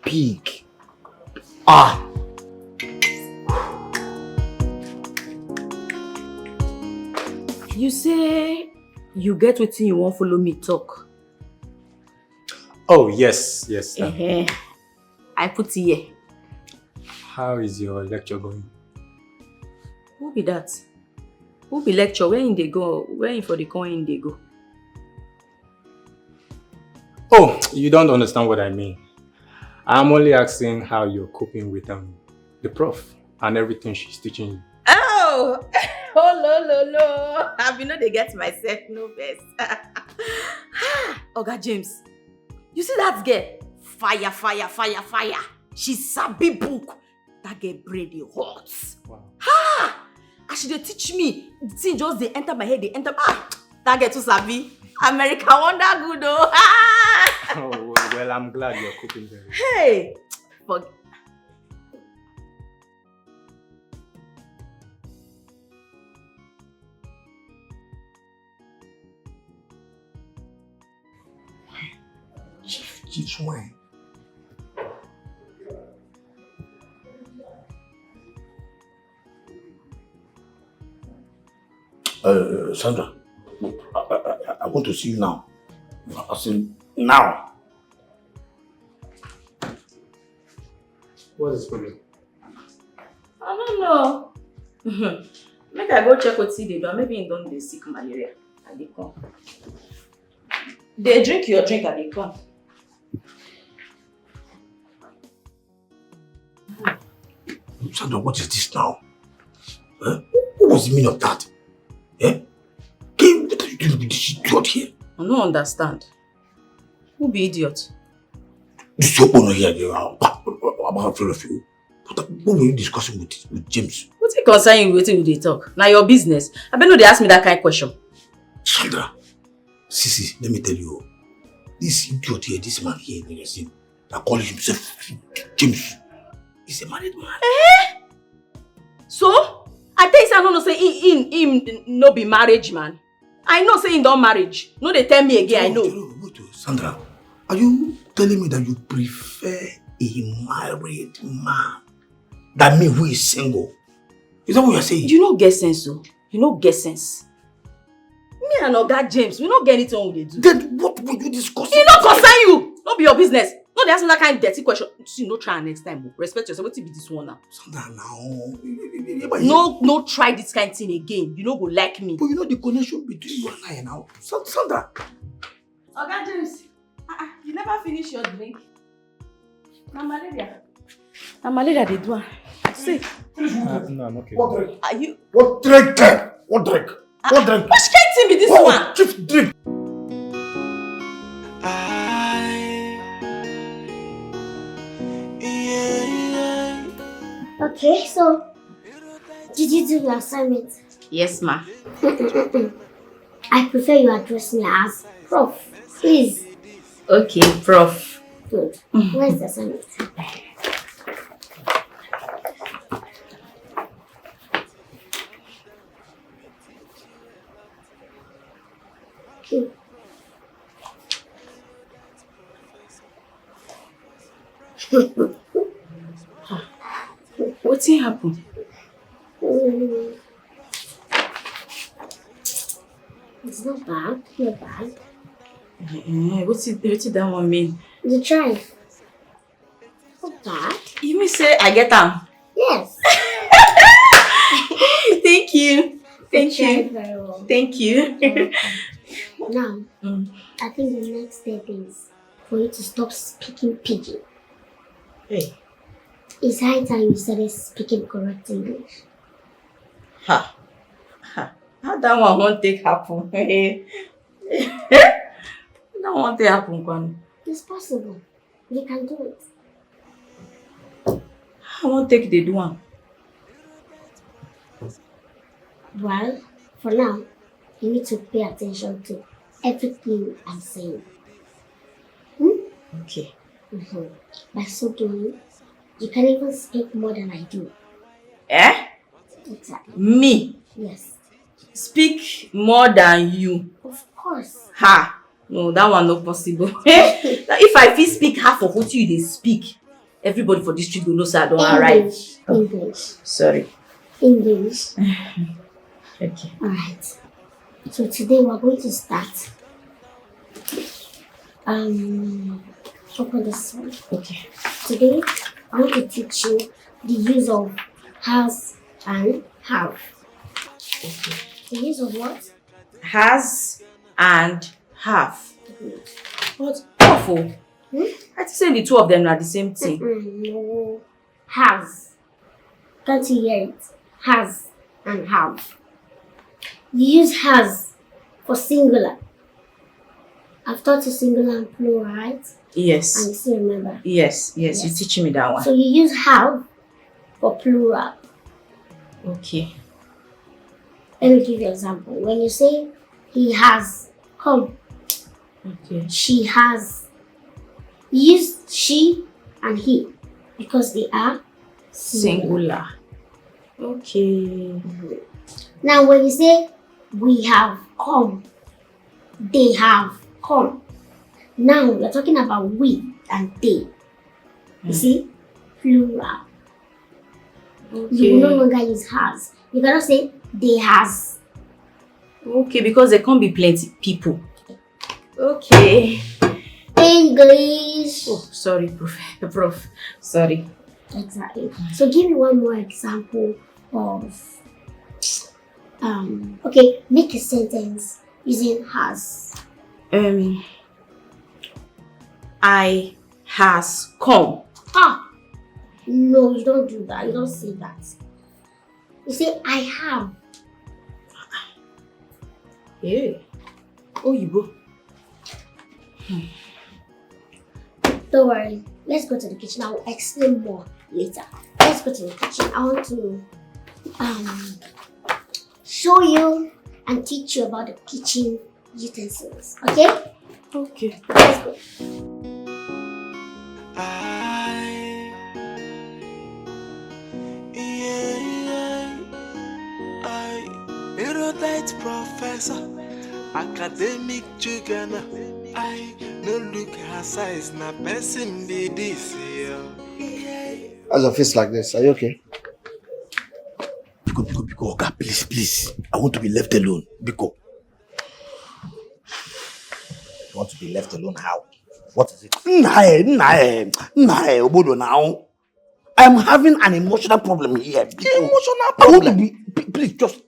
A: Peak. Ah!
F: You say you get wetin you wan follow me talk.
D: Oh, yes.
F: I put here.
D: How is your lecture going?
F: Who be that? Who be lecture? Where in they go? Where in for the coin they go?
D: Oh, you don't understand what I mean. I'm only asking how you're coping with the prof and everything she's teaching you.
F: Oh, no. I be no they get myself no best. Oga James, you see that girl? Fire. She sabi book. That girl brain dey hot.
D: Wow.
F: As she dey teach me, the thing just they enter my head, they enter. That get to sabi. America wonder good though.
D: Oh, well, I'm glad you're cooking very well.
F: Hey! But
B: Chief swine. Sandra, I want to see you now. I said now.
D: What is the problem?
F: I don't know. Make I go check what they do. Maybe you don't dey sick malaria. And they come. They drink your drink and they come.
B: Sandra, what is this now? What was the meaning of that? What are you doing with this idiot here?
F: I don't understand. Who be idiot?
B: This is your owner here. I'm afraid of you. What were you discussing with James?
F: What's it concern you waiting with the talk? Now your business. I bet no they ask me that kind of question.
B: Sandra, see, let me tell you. This idiot here, this man here, that calls himself James, he's a married man.
F: So? I tell you, I don't know say him no be marriage man. I know say him don't marriage. No, they tell me again, I know.
B: Sandra, are you telling me that you prefer a married man than me who is single? Is that what you're saying?
F: You don't get sense, so. You don't get sense. Me and Oga James, we don't get anything we do.
B: Then what were you discussing?
F: It don't concern you. Not be your business. No, they ask me that kind of dirty question. See, no try next time. Respect yourself. What will be this one now?
B: Sandra, now.
F: No, try this kind of thing again. You don't go like me.
B: But you know the connection between you and I now. Sandra.
F: Oga James, you never finish your drink. Na malaria. Na malaria they do. See.
D: No, I'm okay.
B: What drink?
F: Are you?
B: What drink? What drink? What drink?
F: Which kind of thing be this one?
B: Chief, drink.
E: Okay, so did you do your assignment?
F: Yes, ma.
E: I prefer you address me as Prof. Please.
F: Okay, Prof.
E: Good. Where's the assignment? Okay.
F: What's happened?
E: It's not bad. Not bad.
F: What's that one mean?
E: You try. Not bad.
F: You mean say I get them?
E: Yes.
F: Thank you. Thank
E: You
F: you.
E: tried very well.
F: Thank you.
E: Now, I think the next step is for you to stop speaking pidgin.
F: Hey.
E: It's high time you started speaking correct English.
F: Ha. How that one won't take happen? That won't take happen, Kwan.
E: It's possible. You can do it.
F: I won't take the one.
E: Well, for now, you need to pay attention to everything I'm saying.
F: Okay.
E: By so doing, you can even speak more than I do.
F: Eh?
E: Exactly.
F: Me?
E: Yes.
F: Speak more than you.
E: Of course.
F: Ha! No, that one not possible. If I feel speak half of what they speak, everybody for this street will know say I don't arrive.
E: English.
F: Sorry.
E: English.
F: Okay.
E: Alright. So today we're going to start. Open this one.
F: Okay.
E: Today I want to teach you the use of has and have.
F: Okay.
E: The use of what?
F: Has and have. But awful. I just say the two of them are the same thing.
E: No. Has. Can't you hear it? Has and have. You use has for singular. I've taught you singular and plural, right?
F: Yes.
E: And you still remember?
F: Yes. You teach me that one.
E: So you use have for plural.
F: Okay.
E: Let me give you an example. When you say he has. Come.
F: Okay.
E: She has. Use she and he because they are
F: Singular. Okay.
E: Now when you say we have come, they have come. Now we're talking about we and they. You see? Plural.
F: Okay.
E: You will no longer use has. You cannot say they has.
F: Okay, because there can't be plenty people. Okay.
E: English.
F: Oh, sorry, Prof. Sorry.
E: Exactly. So give me one more example of okay, make a sentence using has.
F: I has come.
E: No, you don't do that. You don't say that. You say I have.
F: Yeah. Oh, you go.
E: Don't worry. Let's go to the kitchen. I will explain more later. Let's go to the kitchen. I want to show you and teach you about the kitchen utensils. Okay?
F: Okay.
E: Let's go.
G: Erudite professor, academic jugana. I no look her size, na person be this year.
B: As a face like this, are you okay? Biko, Oga, please. I want to be left alone. Biko.
A: You want to be left alone? How? What is it?
B: Nah, Obodo now. I'm having an emotional problem here. Biko.
A: Emotional
B: I want to
A: problem?
B: be, please, just,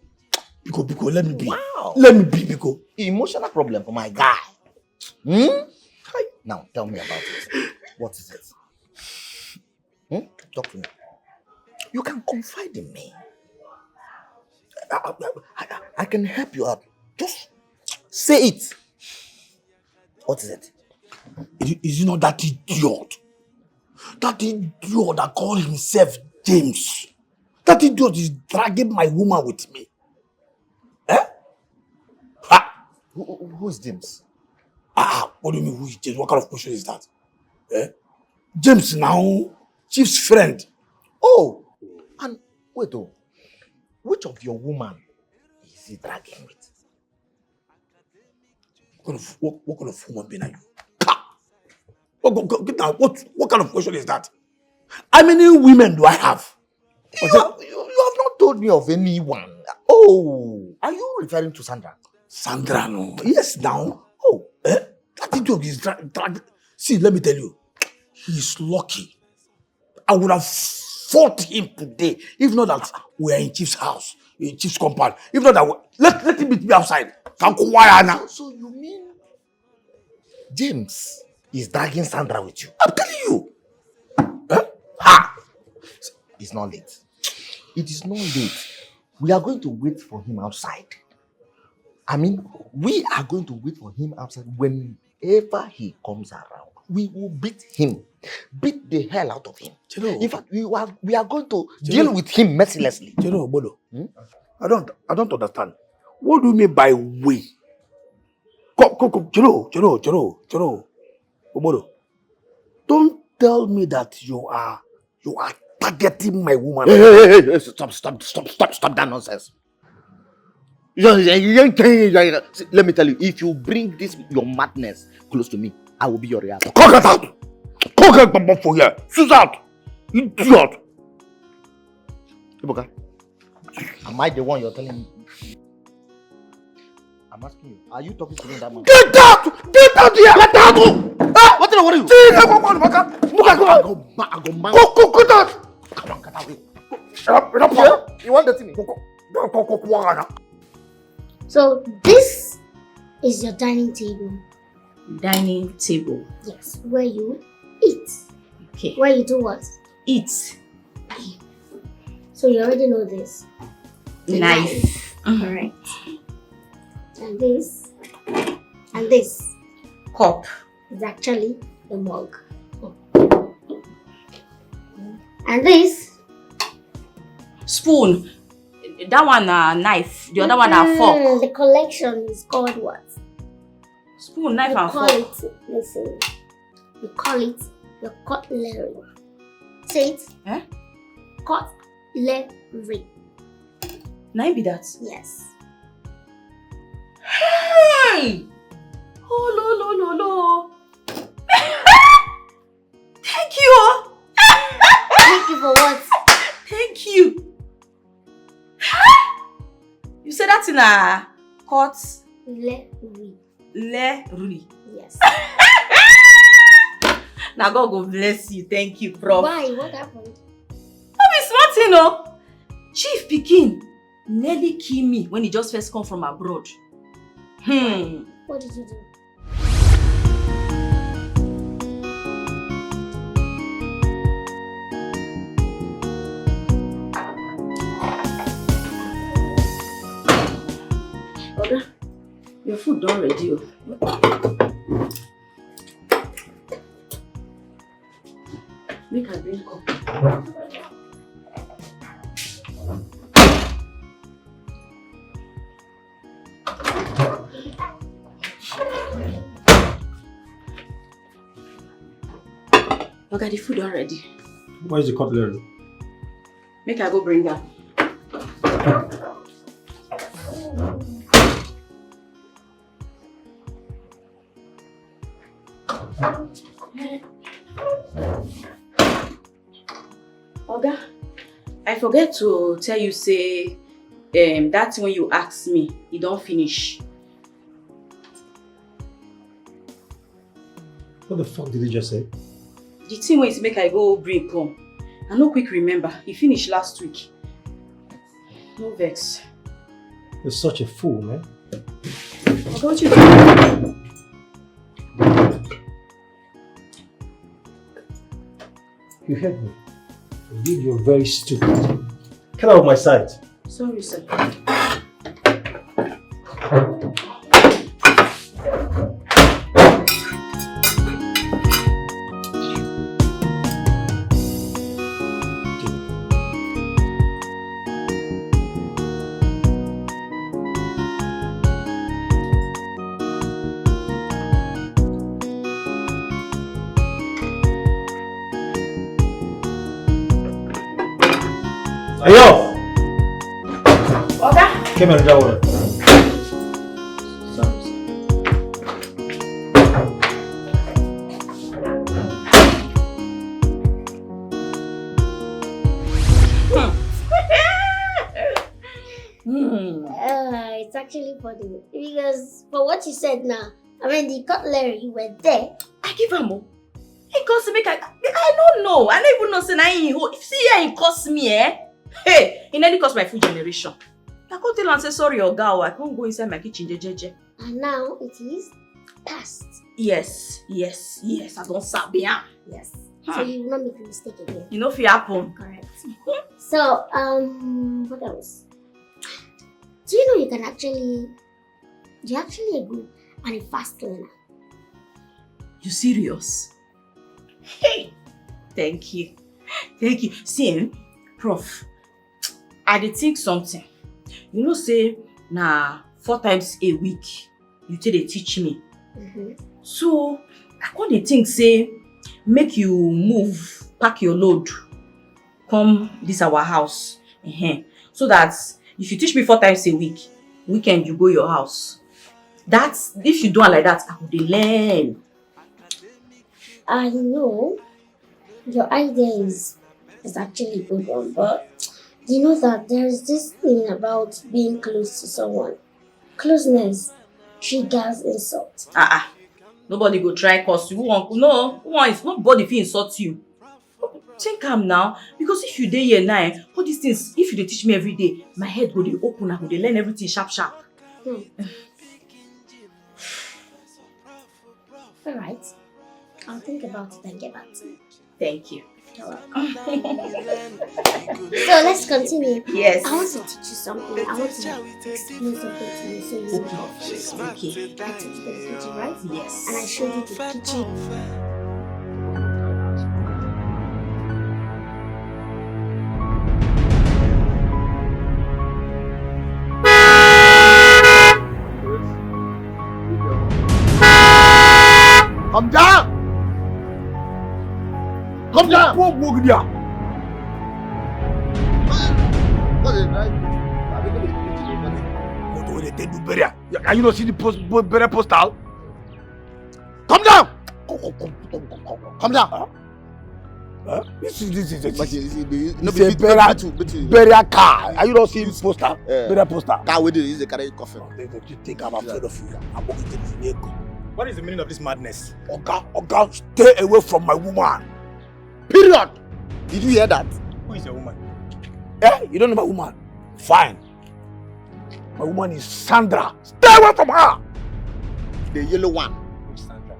B: Biko, let me be.
A: Wow.
B: Let me be, Biko.
A: Emotional problem for my guy. Now, tell me about it. What is it? Talk to me. You can confide in me. I can help you out. Just say it. What is it?
B: Is it not that idiot? That idiot that called himself James. That idiot is dragging my woman with me. Eh?
A: Who is James?
B: What do you mean who is James? What kind of question is that? Eh? James now, Chief's friend.
A: Oh, and wait, which of your woman is he dragging with?
B: What kind of human being are you? What kind of question is that? How many women do I have?
A: You have not told me of anyone. Oh, are you referring to Sandra?
B: Sandra, no. Yes, now. Oh, that idiot is dragging. See, let me tell you, he's lucky. I would have fought him today if not that we are in Chief's house, in Chief's compound. If not that, let him meet me outside.
A: So you mean James is dragging Sandra with you?
B: I'm telling you.
A: It's not late. It is not late. We are going to wait for him outside. I mean, we are going to wait for him outside. Whenever he comes around, we will beat him. Beat the hell out of him. In fact, we are going to deal with him mercilessly.
B: Bodo, I don't understand. What do you mean by we? Obodo, don't tell me that you are targeting my woman.
A: Hey, stop that nonsense. Let me tell you, if you bring your madness close to me, I will be your reaction.
B: Cock out! Cock out for here! Sus out! Idiot!
A: Iboka, am I the one you're telling me? I'm asking you, are you talking to me that much?
B: Get out! Get out here! Let her go!
A: What did I worry you?
B: Go out!
A: Come on, get away. You want the thing?
E: So this is your dining table.
F: Dining table.
E: Yes, where you eat.
F: Okay.
E: Where you do what?
F: Eat.
E: So you already know this.
F: Knife.
E: Correct. And this. And this.
F: Cup.
E: Is actually a mug. And this.
F: Spoon. That one knife. The other one fork.
E: The collection is called what?
F: Spoon, knife, and fork.
E: Listen. You call it your cutlery. Say it.
F: Eh?
E: Cutlery.
F: Now be that?
E: Yes.
F: Hey! Oh, no. Thank you.
E: Thank you for what?
F: Thank you. You said that in a
E: cutlery.
F: Yes.
E: Now
F: God go bless you. Thank you, Prof.
E: Why? What happened?
F: It's smart, you know. Chief Pikin nearly killed me when he just first come from abroad.
E: What did you do?
F: Okay. Your food done ready. Make a drink cup. Okay, the food already.
H: Where's the cutlery?
F: Make I go bring her. Oga, I forget to tell you say that's when you asked me, you don't finish.
H: What the fuck did you just say?
F: The thing was make I go bring come. I no quick remember. He finished last week. No vex.
H: You're such a fool, man.
F: Oga, what you doing?
H: You heard me. You're very stupid. Get out of my sight.
F: Sorry, sir.
H: Hey yo!
F: Oga!
H: Come here, that water.
E: It's actually funny because for what you said now, I mean the cutlery you were there.
F: I give her more. He cost me. I don't know. I don't even know. Say now if see here he cost me, Hey, he nearly cost my full generation. I can't tell and say sorry, Oga. I can't go inside my kitchen, jeje.
E: And now it is past.
F: Yes. I don't sabi.
E: Yes. So you will not make a mistake again.
F: You know if it happen.
E: Correct. So what else? Do you know you're actually a good and a fast learner?
F: You serious? Hey, thank you. See, Prof, I did think something. You know, say, 4 times a week, you take they teach me. So, I can't think, say, make you move, pack your load, come this our house. So that if you teach me 4 times a week, weekend you go your house. That's, if you do it like that, I could learn.
E: I know your idea is actually a good one, but you know that there's this thing about being close to someone. Closeness triggers insult.
F: Nobody go try cause you. Nobody feel insult you. Think calm now, because if you dey here now, all these things, if you dey teach me every day, my head go dey open, I go dey learn everything sharp.
E: Alright. I'll think about it and get back to you.
F: Thank you.
E: You're welcome. So let's continue.
F: Yes.
E: I want to teach you something. I want to explain something to you so you know.
F: Okay.
E: I took you to the kitchen, right?
F: Yes.
E: And I showed you the kitchen.
B: Come down! Come down! Go down! Can you not see the burial postal? Come down! Come down! This is burial car. Are you not seeing poster? Burial poster.
A: Car with it is a carry coffin.
B: You think I'm afraid of you? I'm walking to the vehicle.
H: What is the meaning of this madness?
B: Oga, stay away from my woman.
A: Period. Did you hear that?
H: Who is your woman?
B: You don't know my woman? Fine. My woman is Sandra. Stay away from her.
A: The yellow one.
H: Which Sandra?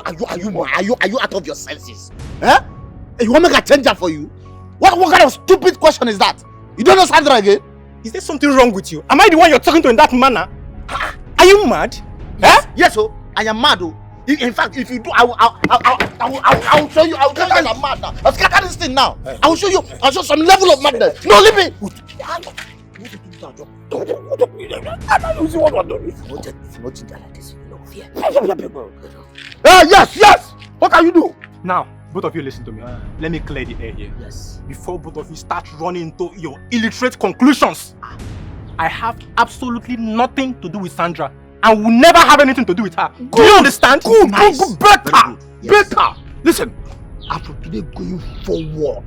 A: Are you out of your senses? You want me to change that for you? What kind of stupid question is that? You don't know Sandra again?
H: Is there something wrong with you? Am I the one you're talking to in that manner? Are you mad?
A: Yes, oh. I am mad, oh. In fact, if you do, I will show you. I will tell you that I'm mad now. I'll scatter this thing now. I will show you. I'll show some level of madness. No, leave me.
B: Yes. What can you do?
H: Now, both of you listen to me. Let me clear the air here.
A: Yes.
H: Before both of you start running into your illiterate conclusions, I have absolutely nothing to do with Sandra. I will never have anything to do with her. Good. Do you understand?
B: Good.
H: Better.
B: Yes. Better. Listen, after today going forward,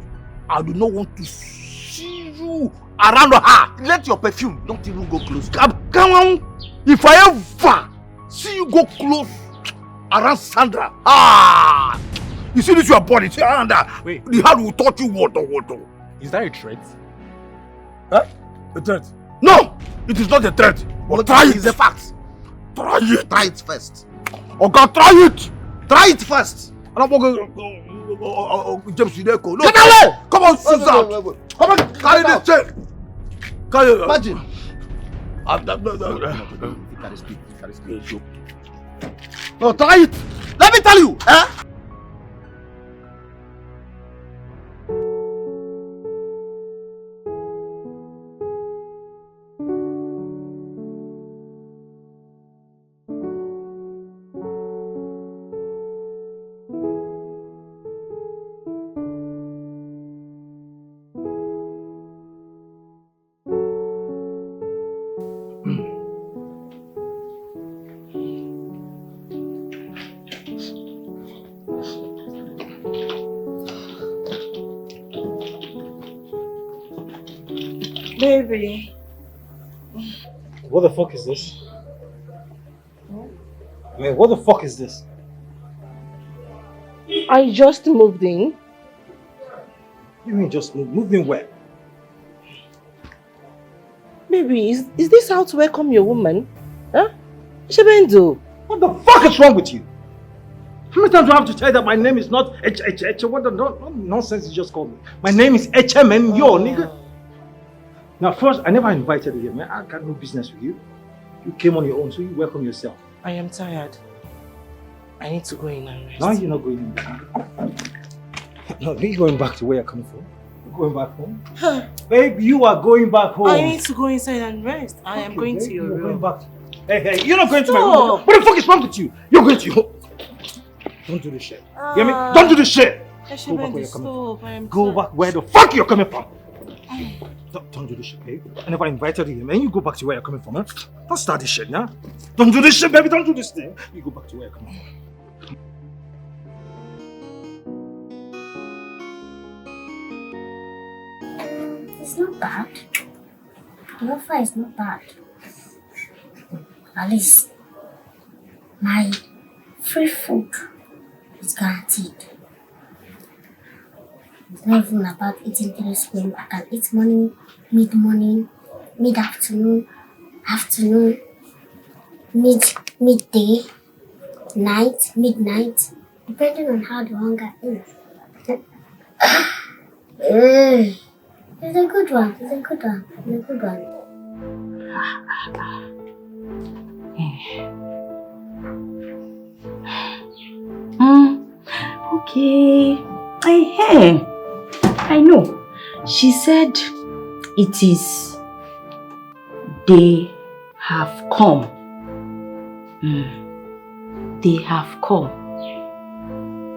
B: I do not want to see you around her.
A: Let your perfume not even go close.
B: Come on. If I ever see you go close around Sandra, you see this your body, see around that.
H: Wait.
B: The hand will touch you water.
H: Is that a threat?
B: A threat? No, it is not a threat. But try it.
A: It's a fact.
B: Try it.
A: Try it first.
B: Okay, try it.
A: Try it first.
B: I'm not going James Hideko.
A: Get away!
B: Come on, Susan. Come on, carry this chain. Carry it.
A: Imagine.
B: No, try it.
A: Let me tell you.
J: Baby.
H: What the fuck is this? I mean, what the fuck is this?
J: I just moved in.
H: You mean just moved in where?
J: Baby, is this how to welcome your woman? Huh? Shebendo.
H: What the fuck is wrong with you? How many times do I have to tell you that my name is not H? What the nonsense you just called me? My name is HMM, nigga. Now first, I never invited you here, man. I got no business with you. You came on your own, so you welcome yourself.
J: I am tired. I need to go in and rest.
H: No, you're not going in. No, you're going back to where you're coming from. You're going back home. Babe, you are going back home.
J: I need to go inside and rest. I am going to your room.
H: Going back. Hey, you're not going to my room. What the fuck is wrong with you? You're going to your home. Don't do this shit. You hear me? Don't do this shit. Go back where you're coming from. Go back where the fuck you're coming from. Don't do this shit, babe. I never invited you, man. You go back to where you're coming from, man. Don't start this shit, nah? Don't do this shit, baby. Don't do this thing. You go back to where you're coming from.
E: It's not bad. The offer is not bad. At least my free food is guaranteed. It's not even about eating 3 spoons. I can eat morning, mid-morning, mid-afternoon, afternoon, midday, night, midnight, depending on how the hunger is. It's a good one. It's a good one. It's a good one.
F: Okay. I know. She said it is they have come. They have come.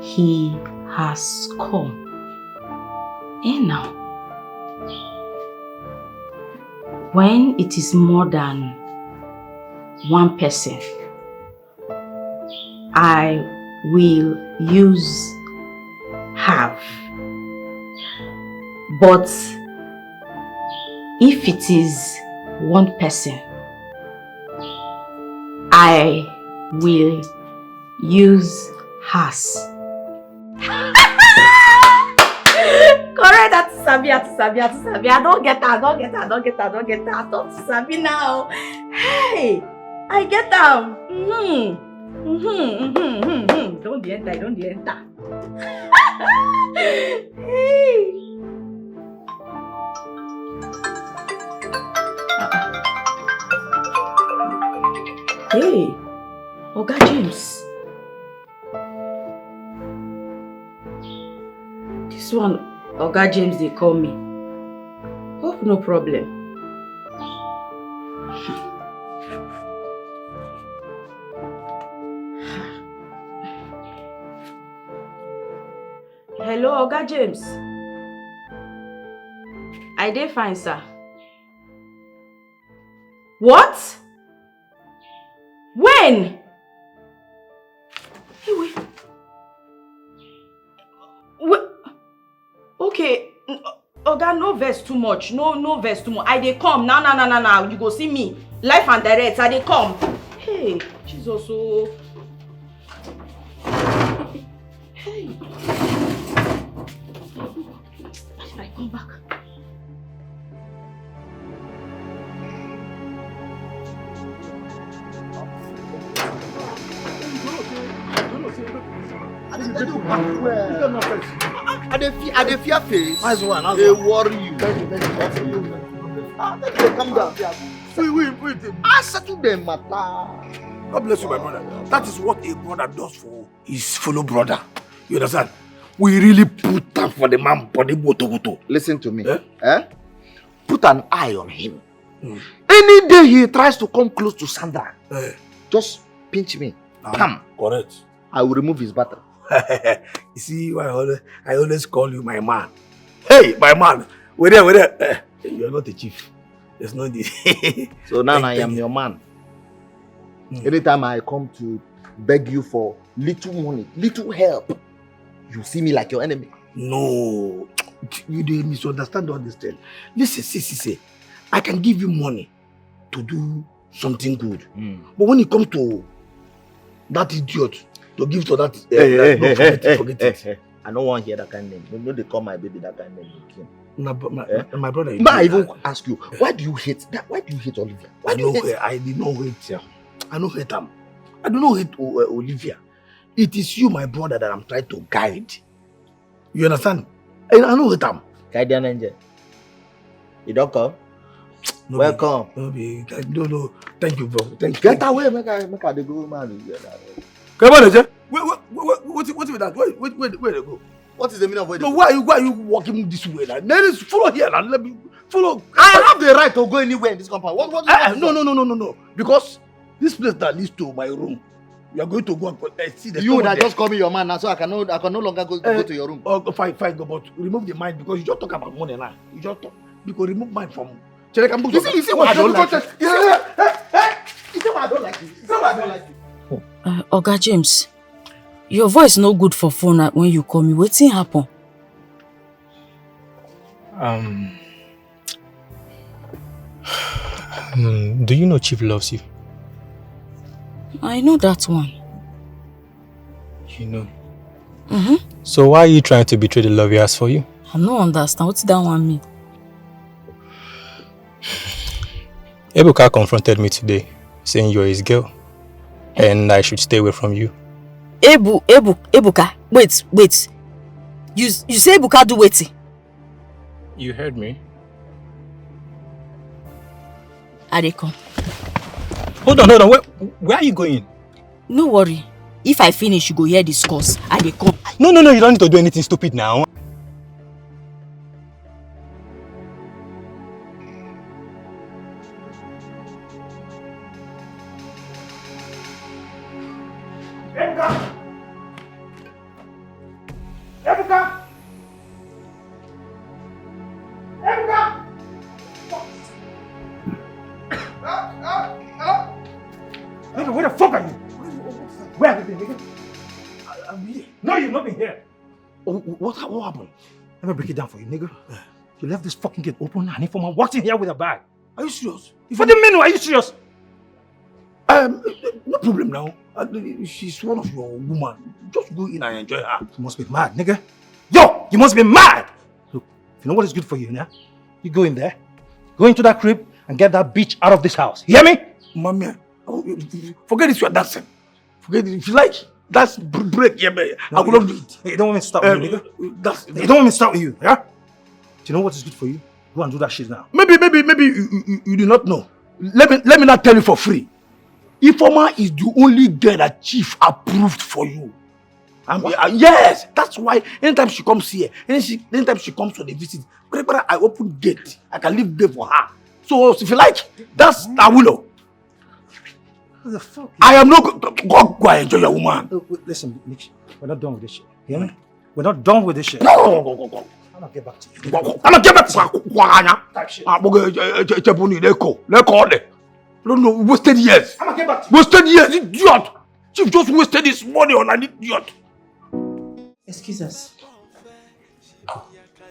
F: he has come. And now, when it is more than one person, I will use have. But if it is one person, I will use has. Correct, that's Sabi. I don't get that. Don't Sabi now. Hey, I get them. Don't the enter. Hey. Hey, Oga James. This one, Oga James, they call me. Hope no problem. Hello, Oga James. I dey fine, sir. What? When? Hey, wait. Okay, Oga, no vex too much. No vex too much. I dey come. Now. You go see me. Life and direct. I dey come. Hey, Jesus. Oh. Hey. I come back.
A: I dey fear face. Nice one. They worry you. Come down. Wait. I settle them matter.
B: God bless you, my brother. That is what a brother does for his fellow brother. You understand? We really put up for the man body moto.
A: Listen to me. Put an eye on him. Any day he tries to come close to Sandra, just pinch me. Come.
B: Correct.
A: I will remove his battery.
B: You see why I always call you my man. Hey, my man. We're there. You're not a chief. There's no need.
A: So now I am your man. Anytime I come to beg you for little money, little help, you see me like your enemy.
B: No. You didn't misunderstand all this thing. Listen, see. I can give you money to do something good. But when it comes to that idiot, to give to that, forget it.
A: I don't want to hear that kind of name. You know they call my baby that kind of name.
B: My brother.
A: I even ask you, why do you hate that? Why do you hate Olivia?
B: I did not hate her. I don't hate him. I do not hate Olivia. It is you, my brother, that I'm trying to guide. You understand? I don't hate him.
A: Guardian angel. You don't come? No, welcome.
B: No. Thank you, bro. Thank you.
A: Get away, make I go, man.
B: Come on, Eje. What's with that? Where they go?
A: What is the meaning of where they
B: go?
A: No,
B: why are you walking this way? Now? Let follow here now. Let me follow.
A: I have the right to go anywhere in this compound. What
B: No. Because this place that leads to my room, you are going to go and see the.
A: You that just call me your man now, so I can no longer go to your room.
B: Fine, go, but remove the mind because you just talk about money now. You just talk because remove mind from.
A: You see what I don't like. You see what I don't like.
K: Oga James, your voice no good for phone when you call me. Wetin happen?
D: Do you know Chief loves you?
K: I know that one.
D: You know? So why are you trying to betray the love he has for you?
K: I don't understand. What's that one mean?
D: Ebuka confronted me today, saying you're his girl, and I should stay away from you.
K: Ebuka, wait. You say Ebuka do waiting?
D: You heard me.
K: I dey come.
D: Hold on. Where are you going?
K: No worry. If I finish, you go hear this course. I dey come.
D: No, you don't need to do anything stupid now.
H: happened? Where the fuck are you? Where have you been, nigga?
B: I'm here.
H: No, you've not been here.
B: Oh, what happened?
H: Let me break it down for you, nigga. You left this fucking gate open and Informer walked in here with a bag.
B: Are you serious?
H: For the minute, are you serious?
B: No problem now. She's one of your woman. Just go in and enjoy her.
H: You must be mad, nigga. Yo, you must be mad. Look, if you know what is good for you, now, you go in there, go into that crib and get that bitch out of this house. You hear me?
B: Mommy, forget this, you are dancing. Forget it. If you like, that's break. Yeah, man. I will not do it.
H: You don't want me to start with you, nigga. You don't want me to start with you, yeah? Do you know what is good for you? Go and do that shit now.
B: Maybe you do not know. Let me not tell you for free. Informer is the only girl that Chief approved for you. Yes, that's why anytime she comes here, anytime she comes for the visit, I open gate. I can leave gate for her. So if you like, that's Awulo.
H: What the fuck?
B: I am not go and enjoy your woman.
H: Look, listen, Nick, we're not done with this shit. You hear me? We're not done with this shit.
B: Go.
H: I'm gonna get back to you.
B: I'm not get back to you. No, wasted years.
H: I'm gonna get back to you.
B: Wasted years, idiot. Chief just wasted his money on an idiot.
J: Excuse us.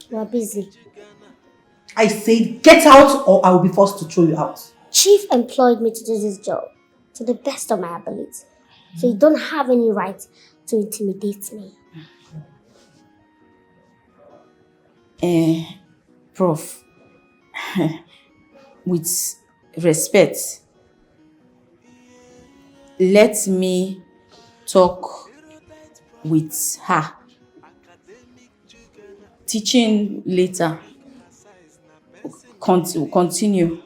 E: We're busy.
J: I said get out or I will be forced to throw you out.
E: Chief employed me to do this job to the best of my ability. So you don't have any right to intimidate me.
K: Prof, with respect, let me talk with her. Teaching later. Continue.